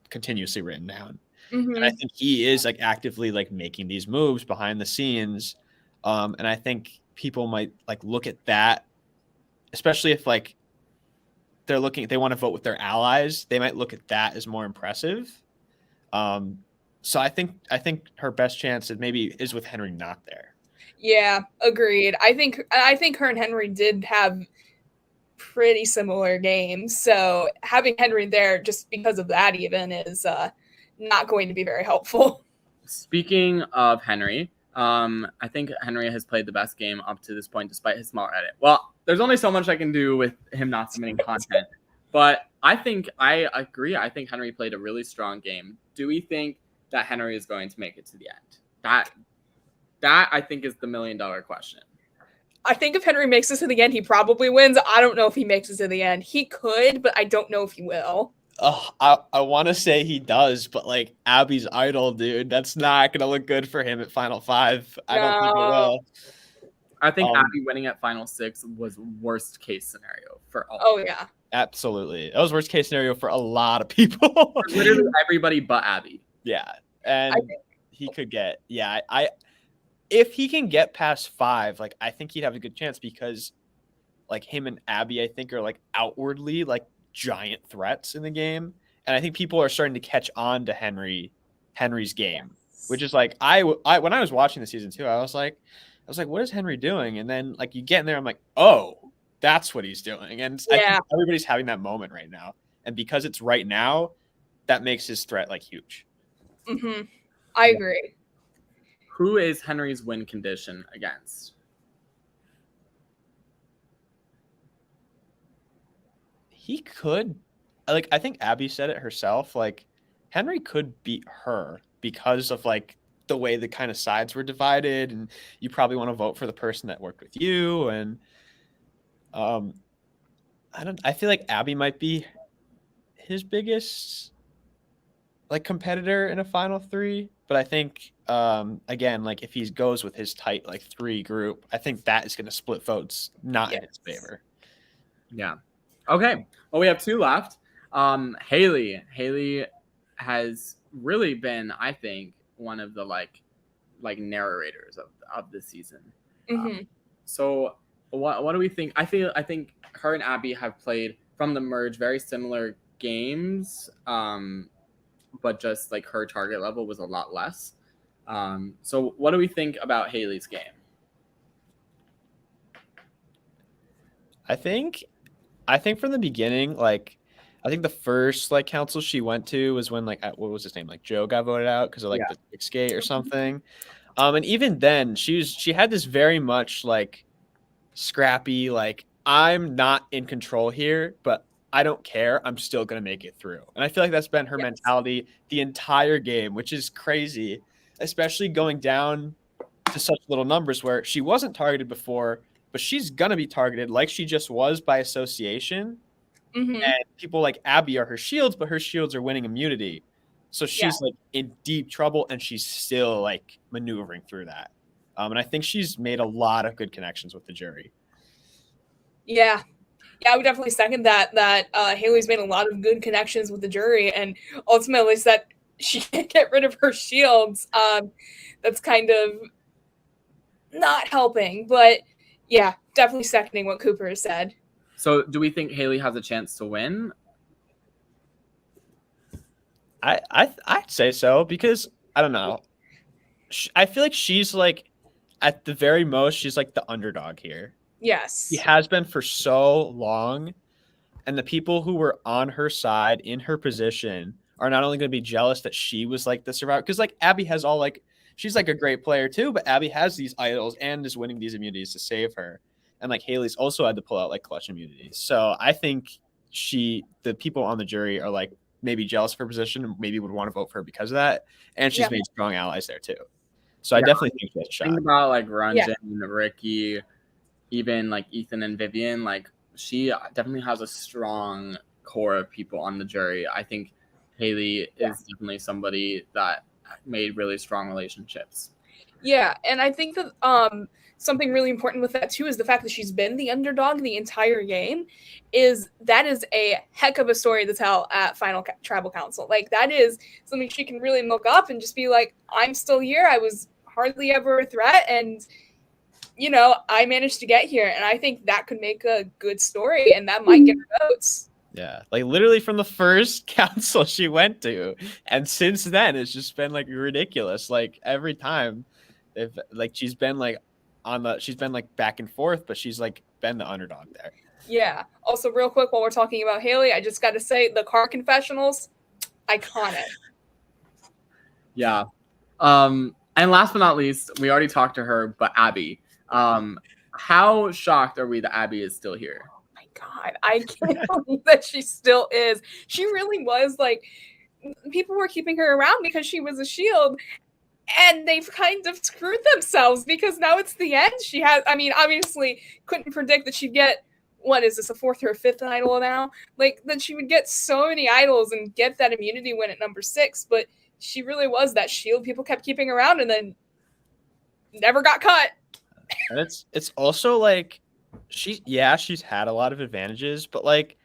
continuously written down. Mm-hmm. And I think he is like actively like making these moves behind the scenes. And I think people might like look at that, especially if like they want to vote with their allies. They might look at that as more impressive. So I think her best chance is with Henry not there. Yeah, agreed. I think her and Henry did have pretty similar games. So having Henry there just because of that even is not going to be very helpful. Speaking of Henry, I think Henry has played the best game up to this point despite his small edit. Well, there's only so much I can do with him not submitting content. But I agree. I think Henry played a really strong game. Do we think that Henry is going to make it to the end? That I think is the $1 million question. I think if Henry makes it to the end, he probably wins. I don't know if he makes it to the end. He could, but I don't know if he will. Oh, I want to say he does, but like Abby's idol, dude, that's not going to look good for him at Final Five. I don't think it will. I think Abby winning at Final Six was worst case scenario for all. Oh, yeah. Absolutely. That was worst case scenario for a lot of people. For literally everybody but Abby. Yeah. And he could get, if he can get past 5, like I think he'd have a good chance because like him and Abby, I think are like outwardly like giant threats in the game. And I think people are starting to catch on to Henry's game. which is like I when I was watching the season 2, I was like, what is Henry doing? And then like you get in there, I'm like, oh, that's what he's doing. And I think everybody's having that moment right now, and because it's right now, that makes his threat like huge. I agree. Who is Henry's win condition against? He could, like, I think Abby said it herself. Like, Henry could beat her because of like the way the kind of sides were divided, and you probably want to vote for the person that worked with you. And I feel like Abby might be his biggest like competitor in a final 3, but I think again, like if he goes with his tight like 3 group, I think that is going to split votes not in his favor. Yeah. Okay. Well, we have 2 left. Haley has really been, I think, one of the like narrators of the season. So what do we think? I think her and Abby have played from the merge very similar games, but just like her target level was a lot less. So what do we think about Haley's game? I think from the beginning, like I think the first like council she went to was when like what was his name, like Joe got voted out because of like the kick skate or something. And even then she had this very much like scrappy, like I'm not in control here, but I don't care. I'm still gonna make it through. And I feel like that's been her mentality the entire game, which is crazy, especially going down to such little numbers where she wasn't targeted before, but she's gonna be targeted like she just was by association. And people like Abby are her shields, but her shields are winning immunity. So she's like in deep trouble, and she's still like maneuvering through that. And I think she's made a lot of good connections with the jury. Yeah, I would definitely second that Haley's made a lot of good connections with the jury, and ultimately is that she can't get rid of her shields. That's kind of not helping, but yeah, definitely seconding what Cooper has said. So do we think Haley has a chance to win? I'd say so, because I don't know. I feel like she's like at the very most, she's like the underdog here. Yes. She has been for so long, and the people who were on her side in her position are not only going to be jealous that she was like the survivor, because like Abby has all like, she's like a great player too, but Abby has these idols and is winning these immunities to save her. And like Haley's also had to pull out like clutch immunities. So I think the people on the jury are like maybe jealous of her position and maybe would want to vote for her because of that. And she's made strong allies there too. So I definitely think she has a shot. Think about like Ranjan, Ricky, even like Ethan and Vivian. Like she definitely has a strong core of people on the jury. I think Haley is definitely somebody that made really strong relationships. Yeah, and I think that something really important with that too is the fact that she's been the underdog the entire game. That is a heck of a story to tell at Final Tribal Council. Like that is something she can really milk up and just be like, I'm still here. I was hardly ever a threat, and you know, I managed to get here. And I think that could make a good story, and that might get her votes. Yeah, like literally from the first council she went to, and since then it's just been like ridiculous. Like every time, if like she's been like back and forth, but she's like been the underdog there. Yeah. Also, real quick, while we're talking about Haley, I just got to say the car confessionals, iconic. Yeah. And last but not least, we already talked to her, but Abby. How shocked are we that Abby is still here? Oh my God, I can't believe that she still is. She really was like, people were keeping her around because she was a shield. And they've kind of screwed themselves because now it's the end. She has, I mean, obviously couldn't predict that she'd get, what is this, a 4th or 5th idol now? Like, that she would get so many idols and get that immunity win at number 6. But she really was that shield people kept keeping around and then never got cut. And it's also like, she's had a lot of advantages, but like,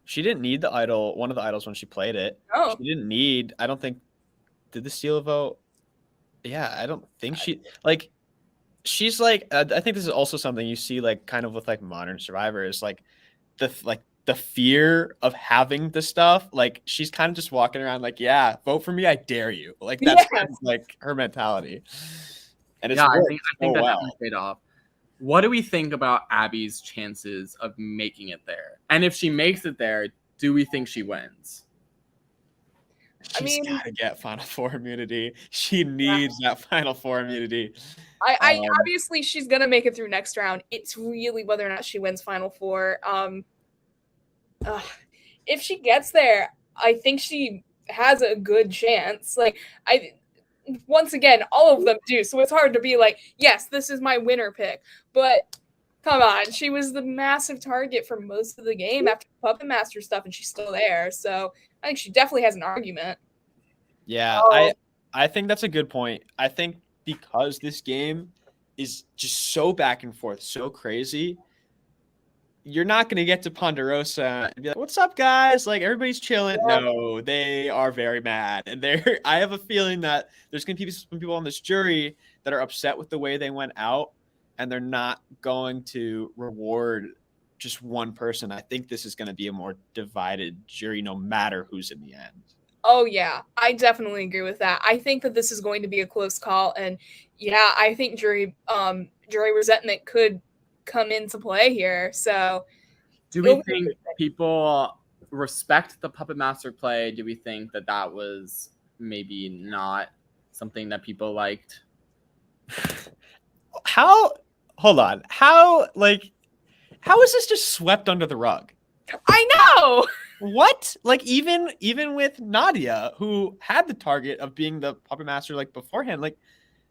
she didn't need one of the idols when she played it. No. She didn't need, I don't think, did the steal a vote? Yeah, I don't think she's like, I think this is also something you see like kind of with like modern survivors, like the fear of having the stuff, like she's kind of just walking around like, yeah, vote for me, I dare you. Like that's kind of like her mentality. And it's I worked think so that well. definitely paid off. What do we think about Abby's chances of making it there? And if she makes it there, do we think she wins? She's gotta get Final Four immunity. She needs that Final Four immunity. I obviously she's gonna make it through next round. It's really whether or not she wins Final Four. If she gets there, I think she has a good chance. Like once again, all of them do. So it's hard to be like, yes, this is my winner pick. But come on, she was the massive target for most of the game after Puppet Master stuff, and she's still there. So I think she definitely has an argument. Yeah, I think that's a good point. I think because this game is just so back and forth, so crazy, you're not going to get to Ponderosa and be like, what's up, guys? Like, everybody's chilling. No, they are very mad. And I have a feeling that there's going to be some people on this jury that are upset with the way they went out, and they're not going to reward just one person. I think this is going to be a more divided jury no matter who's in the end. Oh, yeah, I definitely agree with that. I think that this is going to be a close call. And yeah, I think jury resentment could come into play here. So do we think people respect the Puppet Master play? Do we think that was maybe not something that people liked? Hold on. How is this just swept under the rug? I know. What? Like even with Nadia, who had the target of being the Puppet Master like beforehand, like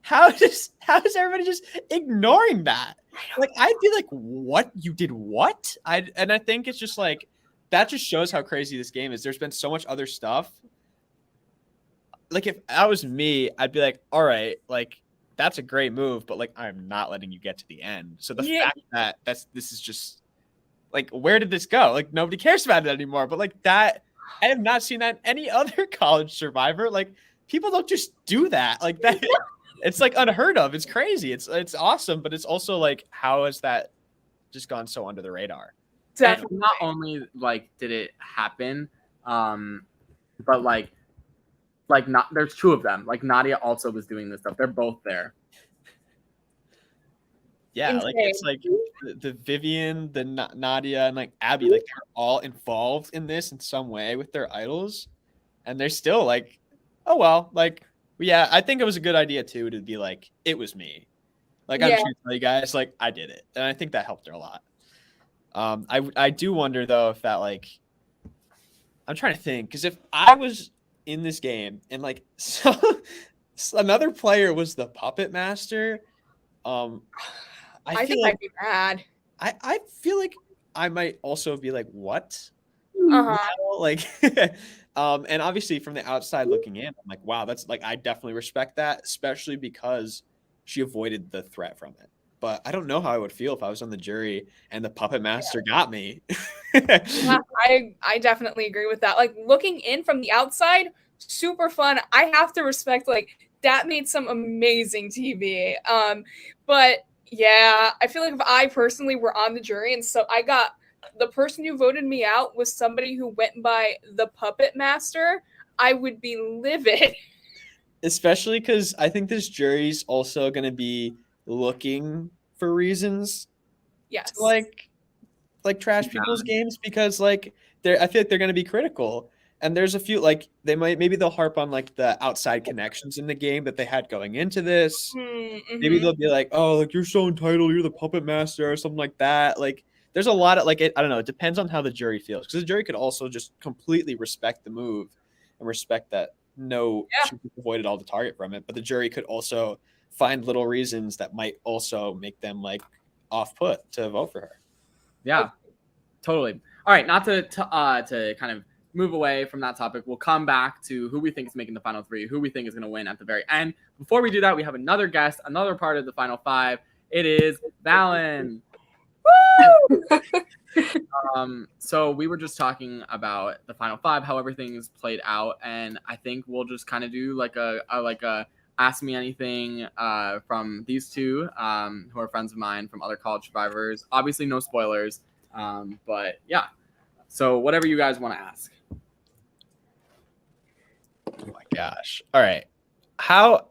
how is everybody just ignoring that? Like I'd be like, what? You did what? I think it's just like that just shows how crazy this game is. There's been so much other stuff. Like if that was me, I'd be like, all right, like that's a great move, but like I'm not letting you get to the end. So the fact that this is just like, where did this go? Like nobody cares about it anymore. But like that, I have not seen that in any other college survivor. Like people don't just do that. Like that, it's like unheard of. It's crazy. It's awesome, but it's also like, how has that just gone so under the radar? Definitely. And not only like did it happen, but like not there's two of them. Like Nadia also was doing this stuff. They're both there. Yeah, Insane. like it's like the Vivian, the Nadia, and like Abby, like they're all involved in this in some way with their idols, and they're still like, oh well, like yeah, I think it was a good idea too to be like, it was me, like I'm trying to tell you guys, like I did it, and I think that helped her a lot. I do wonder though if that like, I'm trying to think because if I was in this game and like so another player was the Puppet Master, I think I'd be mad. I feel like I might also be like, what? Like, and obviously from the outside looking in, I'm like, wow, that's like, I definitely respect that, especially because she avoided the threat from it. But I don't know how I would feel if I was on the jury and the Puppet Master got me. Yeah, I definitely agree with that. Like looking in from the outside, super fun. I have to respect like that made some amazing TV. But yeah, I feel like if I personally were on the jury and so I got the person who voted me out was somebody who went by the Puppet Master, I would be livid. Especially because I think this jury's also going to be looking for reasons Yes. to like trash people's games because like I feel like they're going to be critical. And there's a few like maybe they'll harp on like the outside connections in the game that they had going into this. Mm-hmm. Maybe they'll be like, oh, like you're so entitled, you're the Puppet Master or something like that. Like there's a lot of like I don't know. It depends on how the jury feels because the jury could also just completely respect the move and respect that she avoided all the target from it. But the jury could also find little reasons that might also make them like off put to vote for her. Yeah, totally. All right, not to kind of move away from that topic. We'll come back to who we think is making the final three, who we think is going to win at the very end. Before we do that, we have another guest, another part of the final five. It is Valen. So we were just talking about the final five, how everything's played out, and I think we'll just kind of do like a ask me anything from these two who are friends of mine from other college survivors. Obviously, no spoilers, but yeah. So whatever you guys want to ask. Oh my gosh. All right. How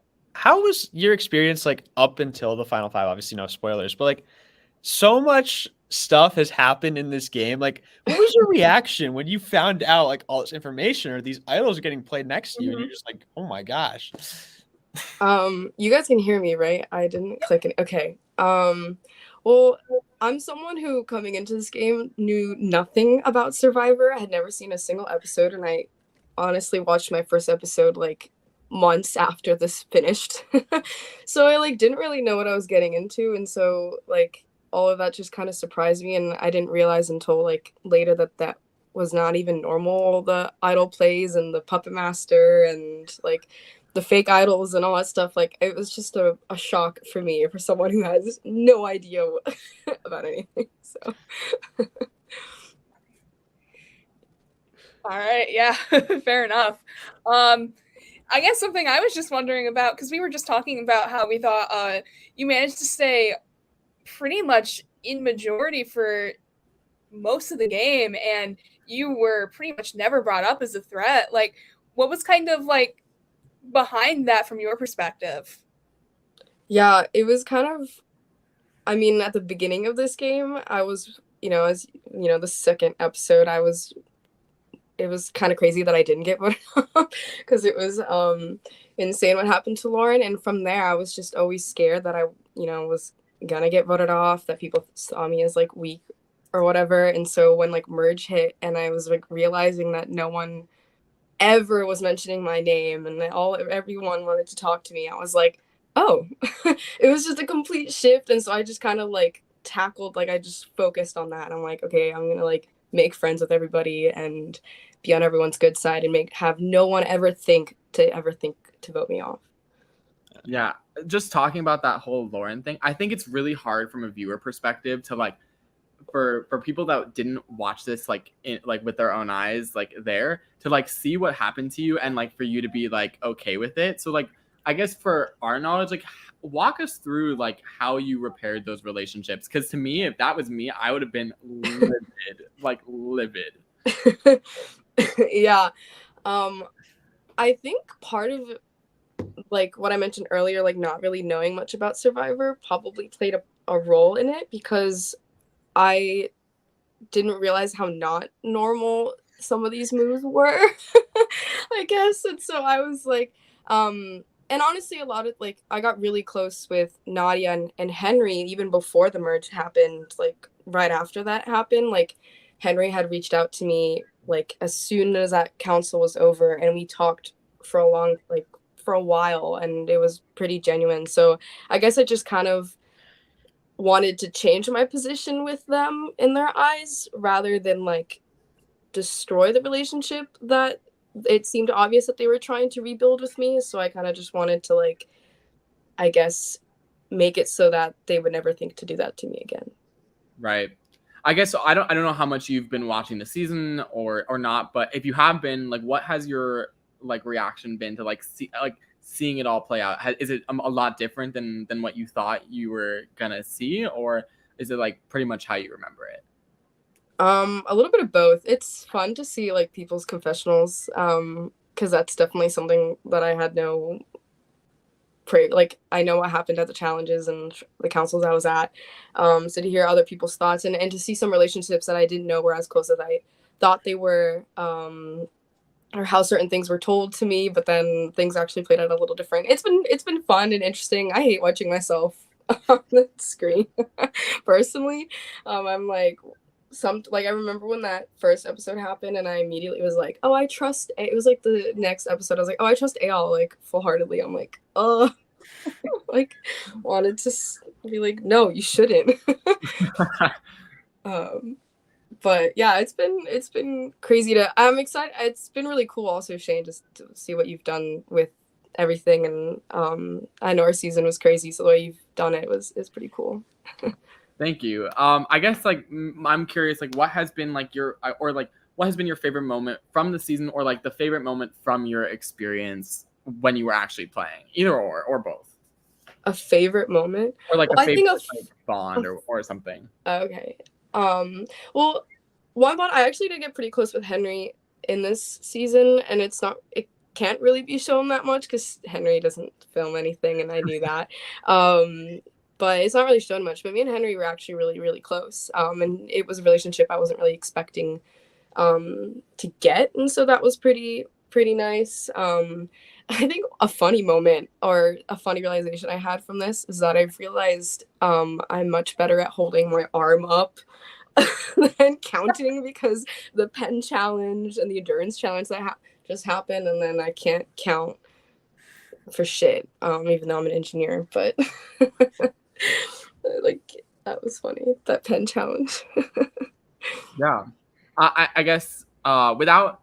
was your experience like up until the final five? Obviously, no spoilers, but like so much stuff has happened in this game. Like, what was your reaction when you found out like all this information or these idols are getting played next to you, and you're just like, oh my gosh. You guys can hear me, right? I didn't click it. Okay. Well, I'm someone who coming into this game knew nothing about Survivor. I had never seen a single episode, and I honestly watched my first episode like months after this finished. So I like didn't really know what I was getting into, and so like all of that just kind of surprised me, and I didn't realize until like later that that was not even normal, all the idol plays and the puppet master and like the fake idols and all that stuff. Like it was just a shock for me, for someone who has no idea about anything. So All right, yeah, fair enough. I guess something I was just wondering about, because we were just talking about how we thought you managed to stay pretty much in majority for most of the game, and you were pretty much never brought up as a threat. Like, what was kind of like behind that from your perspective? yeah, it was kind of, I mean, at the beginning of this game, I was, as the second episode, it was kind of crazy that I didn't get voted off because it was insane what happened to Lauren. And from there, I was just always scared that I, was gonna get voted off, that people saw me as like weak or whatever. And so when like merge hit and I was like realizing that no one ever was mentioning my name and everyone wanted to talk to me, I was like, oh, it was just a complete shift. And so I just kind of like I just focused on that. I'm like, okay, I'm gonna like make friends with everybody and be on everyone's good side and have no one ever think to vote me off. Yeah, just talking about that whole Lauren thing, I think it's really hard from a viewer perspective to like for people that didn't watch this like with their own eyes, like there to like see what happened to you and like for you to be like okay with it. So like I guess for our knowledge, like walk us through like how you repaired those relationships, because to me, if that was me, I would have been livid, like livid. Yeah. I think part of like what I mentioned earlier, like not really knowing much about Survivor probably played a role in it, because I didn't realize how not normal some of these moves were, I guess. And so I was like, and honestly, a lot of like, I got really close with Nadia and Henry even before the merge happened. Like right after that happened, like Henry had reached out to me like as soon as that council was over, and we talked for a while, and it was pretty genuine. So I guess I just kind of wanted to change my position with them in their eyes rather than like destroy the relationship that it seemed obvious that they were trying to rebuild with me. So I kind of just wanted to like, I guess, make it so that they would never think to do that to me again. Right. I guess I don't know how much you've been watching the season or not, but if you have been, like, what has your like reaction been to like seeing it all play out? Is it a lot different than what you thought you were gonna see, or is it like pretty much how you remember it? A little bit of both. It's fun to see like people's confessionals, because that's definitely something that I had no like I know what happened at the challenges and the councils I was at. So to hear other people's thoughts and to see some relationships that I didn't know were as close as I thought they were, or how certain things were told to me, but then things actually played out a little different. It's been fun and interesting. I hate watching myself on the screen personally. I'm like, I remember when that first episode happened and I immediately was like, oh, I trust it was like the next episode I was like, oh, I trust Al like full-heartedly. I'm like, oh, like wanted to be like, no, you shouldn't. But yeah, it's been crazy I'm excited. It's been really cool also, Shane, just to see what you've done with everything. And I know our season was crazy, so the way you've done it is pretty cool. Thank you. I guess like I'm curious, like what has been like what has been your favorite moment from the season, or like the favorite moment from your experience when you were actually playing, either or both. A favorite moment, or like well, a favorite like, bond or something. Okay. Well, but I actually did get pretty close with Henry in this season, and it can't really be shown that much because Henry doesn't film anything, and I knew that. But it's not really shown much. But me and Henry were actually really, really close. And it was a relationship I wasn't really expecting to get, and so that was pretty nice. I think a funny moment or a funny realization I had from this is that I've realized I'm much better at holding my arm up than counting because the pen challenge and the endurance challenge that just happened, and then I can't count for shit, even though I'm an engineer. But like, that was funny, that pen challenge. Yeah. I guess without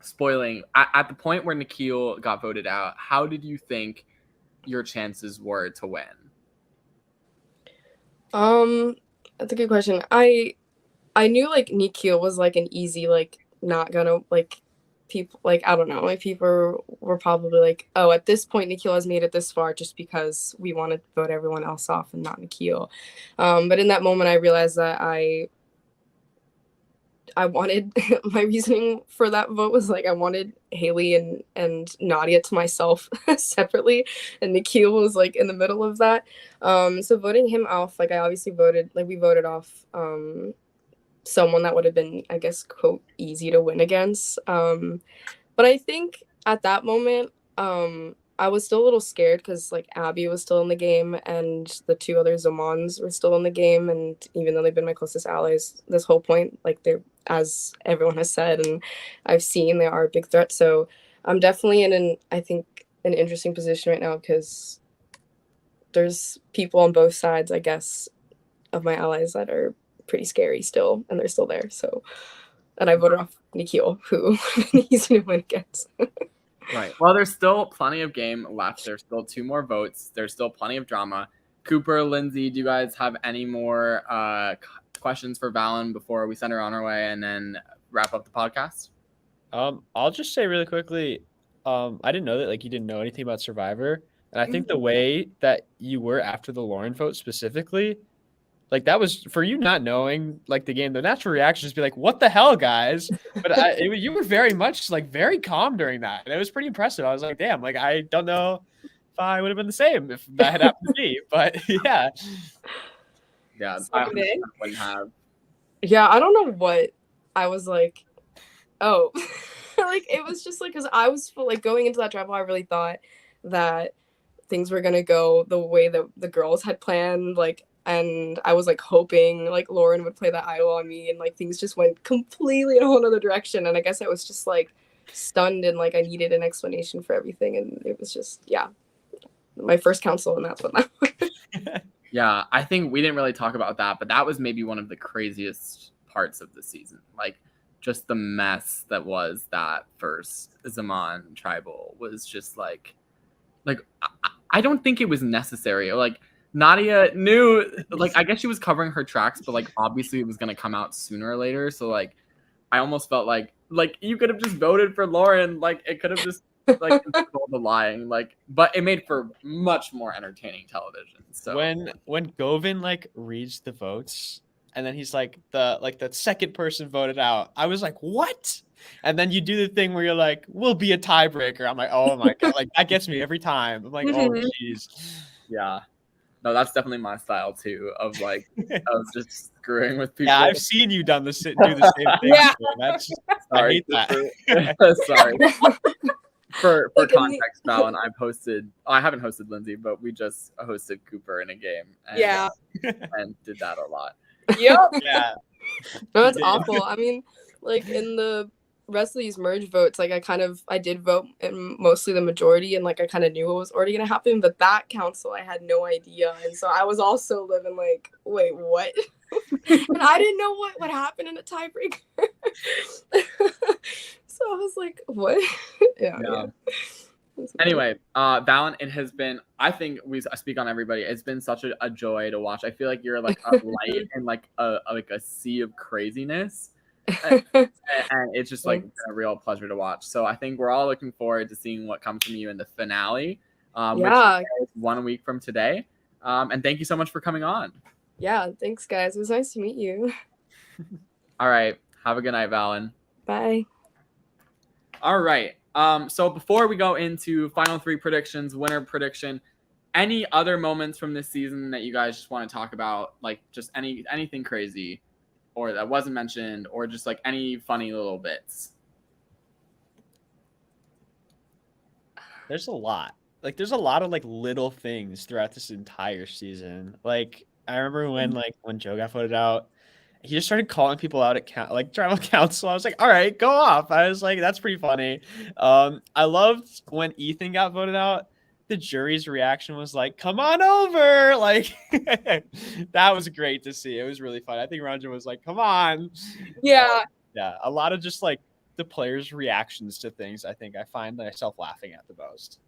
spoiling, at the point where Nikhil got voted out, how did you think your chances were to win? That's a good question. I knew like Nikhil was like an easy, like not gonna like people, like I don't know, like people were probably like, oh, at this point Nikhil has made it this far just because we want to vote everyone else off and not Nikhil. But in that moment I realized that I wanted my reasoning for that vote was like I wanted Haley and Nadia to myself separately, and Nikhil was like in the middle of that. So voting him off, like I obviously voted, like we voted off someone that would have been, I guess, quote, easy to win against. But I think at that moment, I was still a little scared because like Abby was still in the game and the two other Zamans were still in the game, and even though they've been my closest allies this whole point, like they're, as everyone has said and I've seen, they are a big threat. So I'm definitely in I think an interesting position right now because there's people on both sides, I guess, of my allies that are pretty scary still, and they're still there. So, and I voted off Nikhil, who easy to win against. Right. Well, there's still plenty of game left. There's still 2 more votes. There's still plenty of drama. Cooper, Lindsay, do you guys have any more questions for Valen before we send her on our way and then wrap up the podcast? I'll just say really quickly, I didn't know that like you didn't know anything about Survivor, and I think the way that you were after the Lauren vote specifically, like that was for you not knowing like the game. The natural reaction is be like, "What the hell, guys?" But you were very much like very calm during that, and it was pretty impressive. I was like, "Damn!" Like I don't know if I would have been the same if that had happened to me, but yeah. Yeah, I wouldn't have. Yeah, I don't know what I was like. Oh, like it was just like because I was like going into that travel, I really thought that things were gonna go the way that the girls had planned, like, and I was like hoping like Lauren would play that idol on me, and like things just went completely in a whole other direction. And I guess I was just like stunned and like I needed an explanation for everything, and it was just my first council, and that's what that was. Yeah, I think we didn't really talk about that, but that was maybe one of the craziest parts of the season. Like, just the mess that was that first Zaman tribal was just like I don't think it was necessary. Like, Nadia knew, like, I guess she was covering her tracks, but like obviously it was gonna come out sooner or later. So like, I almost felt like you could have just voted for Lauren. Like, it could have just like all the lying. Like, but it made for much more entertaining television. So when Govin like reads the votes and then he's like the second person voted out, I was like, what? And then you do the thing where you're like, we'll be a tiebreaker. I'm like, oh my god, like that gets me every time. I'm like, oh jeez. Yeah. No, that's definitely my style too. Of like, I was just screwing with people. Yeah, I've seen you do the same thing. Yeah. So that's Sorry, I hate that. Sorry. For context, Valen, I haven't hosted Lindsay, but we just hosted Cooper in a game. And, and did that a lot. Yep. Yeah. No, it's awful. I mean, like in the rest of these merge votes, like I did vote in mostly the majority, and like I kind of knew what was already gonna happen, but that council I had no idea, and so I was also living like, wait, what? And I didn't know what would happen in a tiebreaker. So I was like, what? Yeah. Anyway, Valen, it has been, I think we speak on everybody. It's been such a joy to watch. I feel like you're like a light in like a sea of craziness. And it's just like a real pleasure to watch. So I think we're all looking forward to seeing what comes from you in the finale, which is 1 week from today. And thank you so much for coming on. Yeah, thanks guys. It was nice to meet you. All right. Have a good night, Valen. Bye. All right. So before we go into final three predictions, winner prediction, any other moments from this season that you guys just want to talk about, like just anything crazy or that wasn't mentioned, or just like any funny little bits? There's a lot. Like there's a lot of like little things throughout this entire season. Like I remember when Joe got voted out, he just started calling people out at like tribal council. I was like, all right, go off. I was like, that's pretty funny. I loved when Ethan got voted out. The jury's reaction was like, come on over. Like that was great to see. It was really fun. I think Ranjan was like, come on. Yeah. Yeah, a lot of just like the players' reactions to things. I think I find myself laughing at the most.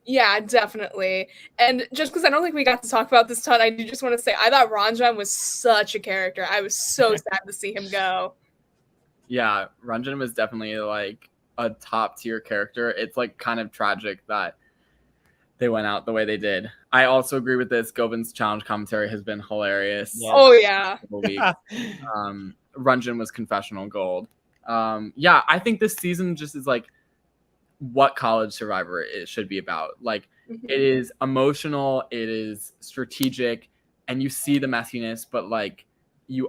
Yeah, definitely. And just because I don't think we got to talk about this ton, I do just want to say I thought Ranjan was such a character. I was so sad to see him go. Yeah, Ranjan was definitely like a top tier character. It's like kind of tragic that they went out the way they did. I also agree with this. Govind's challenge commentary has been hilarious. Yes. Oh yeah. Ranjan was confessional gold. Yeah, I think this season just is like what College Survivor it should be about. Like it is emotional, it is strategic, and you see the messiness, but like you're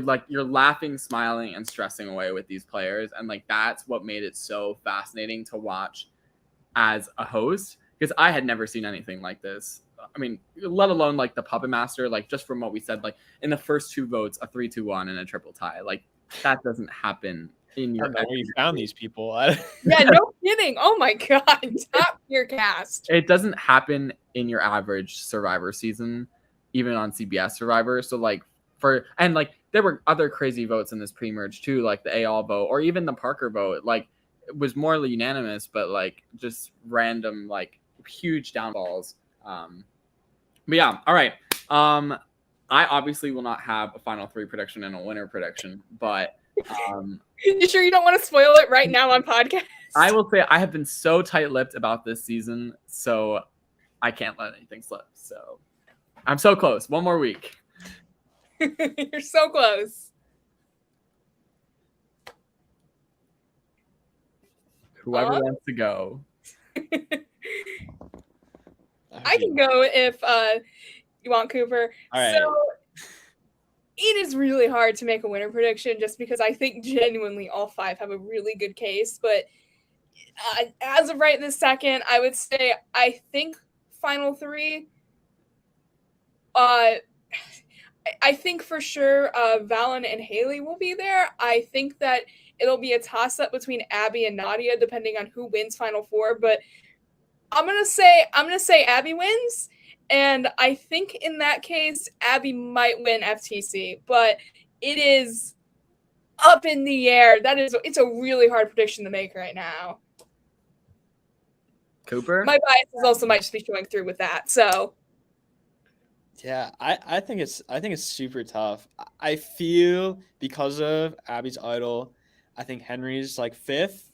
laughing, smiling, and stressing away with these players, and like that's what made it so fascinating to watch as a host, because I had never seen anything like this. I mean, let alone like the Puppet Master, like just from what we said, like in the first two votes, a 3-2-1 and a triple tie. Like that doesn't happen in your. I don't know where you found these people. Yeah, no kidding. Oh my god, top tier cast. It doesn't happen in your average Survivor season, even on CBS Survivor. So like there were other crazy votes in this pre-merge too, like the Ayal vote or even the Parker vote. Like it was more unanimous, but like just random like huge downfalls. But yeah, all right. I obviously will not have a final three prediction and a winner prediction, but You sure you don't want to spoil it right now on podcast? I will say I have been so tight-lipped about this season, so I can't let anything slip. So I'm so close. One more week. You're so close. Whoever wants to go. I can go if you want, Cooper. All right. So it is really hard to make a winner prediction just because I think genuinely all five have a really good case. But as of right this second, I would say I think final three. I think for sure Valen and Haley will be there. I think that it'll be a toss-up between Abby and Nadia depending on who wins final four. But I'm gonna say Abby wins. And I think in that case, Abby might win FTC, but it is up in the air. It's a really hard prediction to make right now. Cooper? My biases also might just be showing through with that. So yeah, I think it's super tough. I feel because of Abby's idol, I think Henry's like fifth.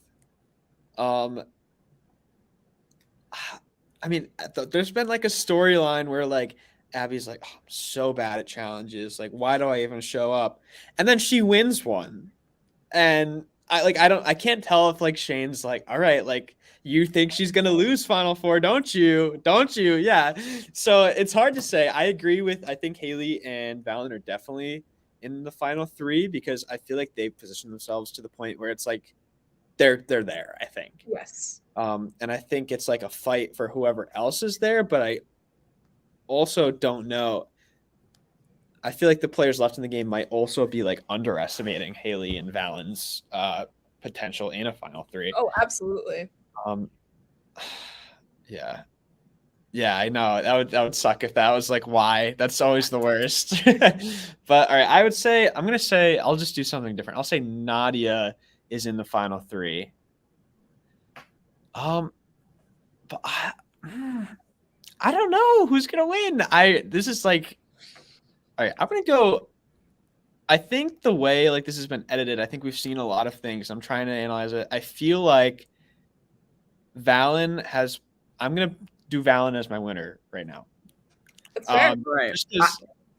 I mean, there's been like a storyline where like Abby's like, oh, I'm so bad at challenges. Like, why do I even show up? And then she wins one. And I can't tell if like Shane's like, all right, like you think she's going to lose final four, don't you? Don't you? Yeah. So it's hard to say. I think Haley and Valen are definitely in the final three because I feel like they've positioned themselves to the point where it's like, they're there, I think. yes. And I think it's like a fight for whoever else is there, but I also don't know. I feel like the players left in the game might also be like underestimating Haley and Valen's potential in a final three. Oh, absolutely. Yeah. Yeah, I know. That would suck if that was like why. That's always the worst. But all right, I'll just do something different. I'll say Nadia is in the final three. But I don't know who's gonna win. This is like, all right. I'm gonna go. I think the way like this has been edited, I think we've seen a lot of things. I'm trying to analyze it. I feel like Valen has. I'm gonna do Valen as my winner right now. That's fair. Right.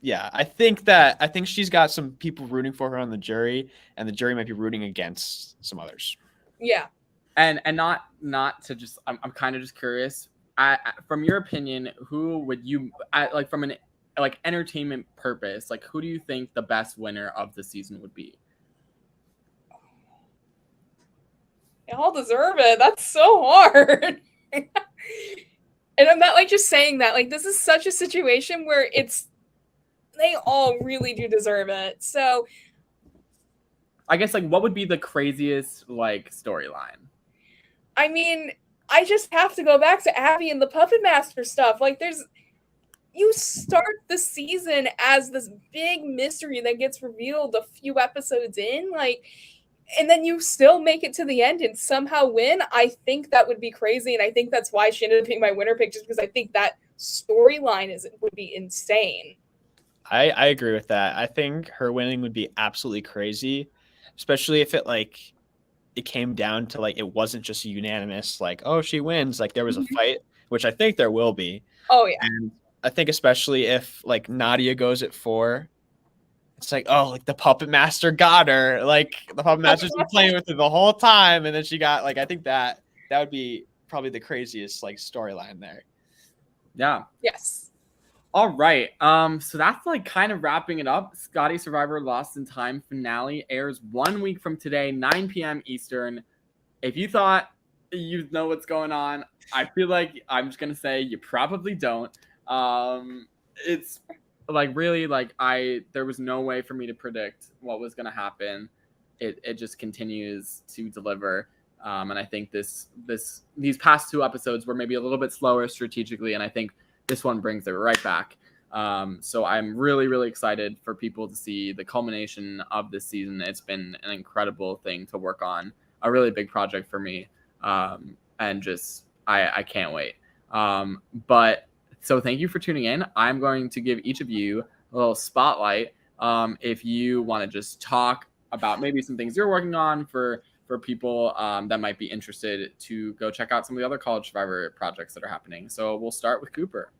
yeah, I think she's got some people rooting for her on the jury, and the jury might be rooting against some others. Yeah. And not to just, I'm kind of just curious. From your opinion, who would you like from an like entertainment purpose? Like, who do you think the best winner of the season would be? They all deserve it. That's so hard. And I'm not like just saying that. Like, this is such a situation where they all really do deserve it. So I guess, like, what would be the craziest like storyline? I mean, I just have to go back to Abby and the Puppet Master stuff. Like, you start the season as this big mystery that gets revealed a few episodes in, like, and then you still make it to the end and somehow win. I think that would be crazy, and I think that's why she ended up being my winner pick, just because I think that storyline would be insane. I agree with that. I think her winning would be absolutely crazy, especially if it came down to like it wasn't just a unanimous like, oh, she wins. Like there was a fight, which I think there will be. Oh yeah. And I think especially if like Nadia goes at 4, it's like, oh, like the Puppet Master got her. Like the Puppet Master's been playing with her the whole time, and then she got like, I think that would be probably the craziest like storyline there. Yeah. Yes. All right. So that's like kind of wrapping it up. Scotty Survivor Lost in Time finale airs 1 week from today, 9 p.m. Eastern. If you thought you know what's going on, I feel like I'm just gonna say you probably don't. It's like really like there was no way for me to predict what was gonna happen. It just continues to deliver. And I think these past 2 episodes were maybe a little bit slower strategically, and I think this one brings it right back. So I'm really, really excited for people to see the culmination of this season. It's been an incredible thing to work on, a really big project for me. And just, I can't wait. But so thank you for tuning in. I'm going to give each of you a little spotlight. If you want to just talk about maybe some things you're working on for people that might be interested to go check out some of the other College Survivor projects that are happening. So we'll start with Cooper.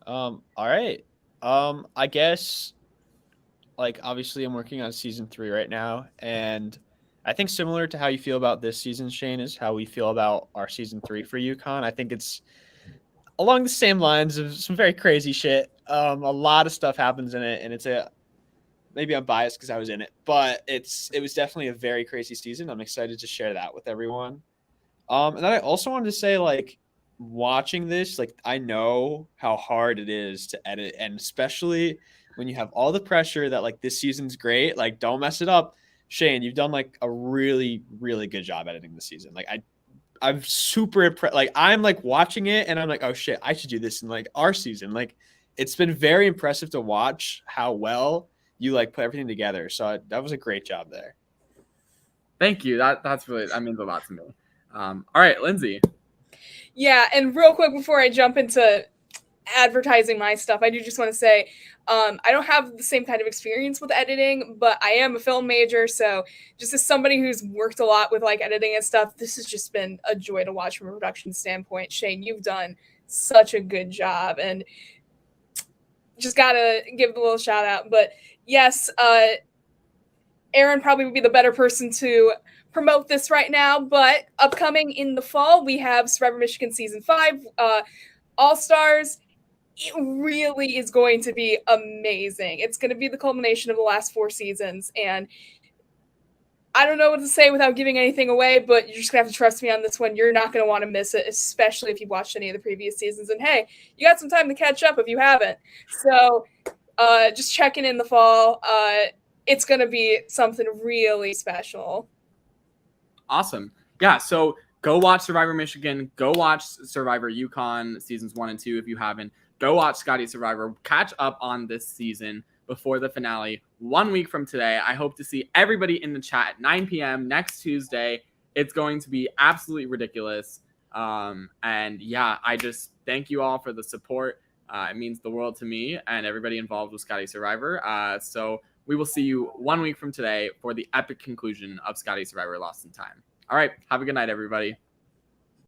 All right. I guess like obviously I'm working on season 3 right now, and I think similar to how you feel about this season, Shane, is how we feel about our season 3 for UConn. I think it's along the same lines of some very crazy shit. A lot of stuff happens in it, and maybe I'm biased because I was in it, but it was definitely a very crazy season. I'm excited to share that with everyone. And then I also wanted to say, like, watching this, like, I know how hard it is to edit, and especially when you have all the pressure that like this season's great, like don't mess it up. Shane, you've done like a really, really good job editing this season. Like I'm super impressed. Like I'm like watching it and I'm like, oh shit, I should do this in like our season. Like it's been very impressive to watch how well you like put everything together. So that was a great job there. Thank you. That means a lot to me. All right, Lindsay. Yeah, and real quick before I jump into advertising my stuff, I do just want to say I don't have the same kind of experience with editing, but I am a film major, so just as somebody who's worked a lot with like editing and stuff, this has just been a joy to watch from a production standpoint. Shane, you've done such a good job, and just gotta give a little shout out. But yes, Aaron probably would be the better person to promote this right now, but upcoming in the fall, we have Survivor Michigan Season 5, All-Stars. It really is going to be amazing. It's going to be the culmination of the last 4 seasons, and I don't know what to say without giving anything away, but you're just going to have to trust me on this one. You're not going to want to miss it, especially if you've watched any of the previous seasons. And hey, you got some time to catch up if you haven't. So just checking in the fall. It's going to be something really special. Awesome. Yeah, so go watch Survivor Michigan. Go watch Survivor UConn seasons 1 and 2 if you haven't. Go watch Scotty Survivor. Catch up on this season before the finale 1 week from today. I hope to see everybody in the chat at 9 p.m. next Tuesday. It's going to be absolutely ridiculous. And yeah, I just thank you all for the support. It means the world to me and everybody involved with Scotty Survivor. So we will see you 1 week from today for the epic conclusion of Scotty Survivor Lost in Time. All right. Have a good night, everybody.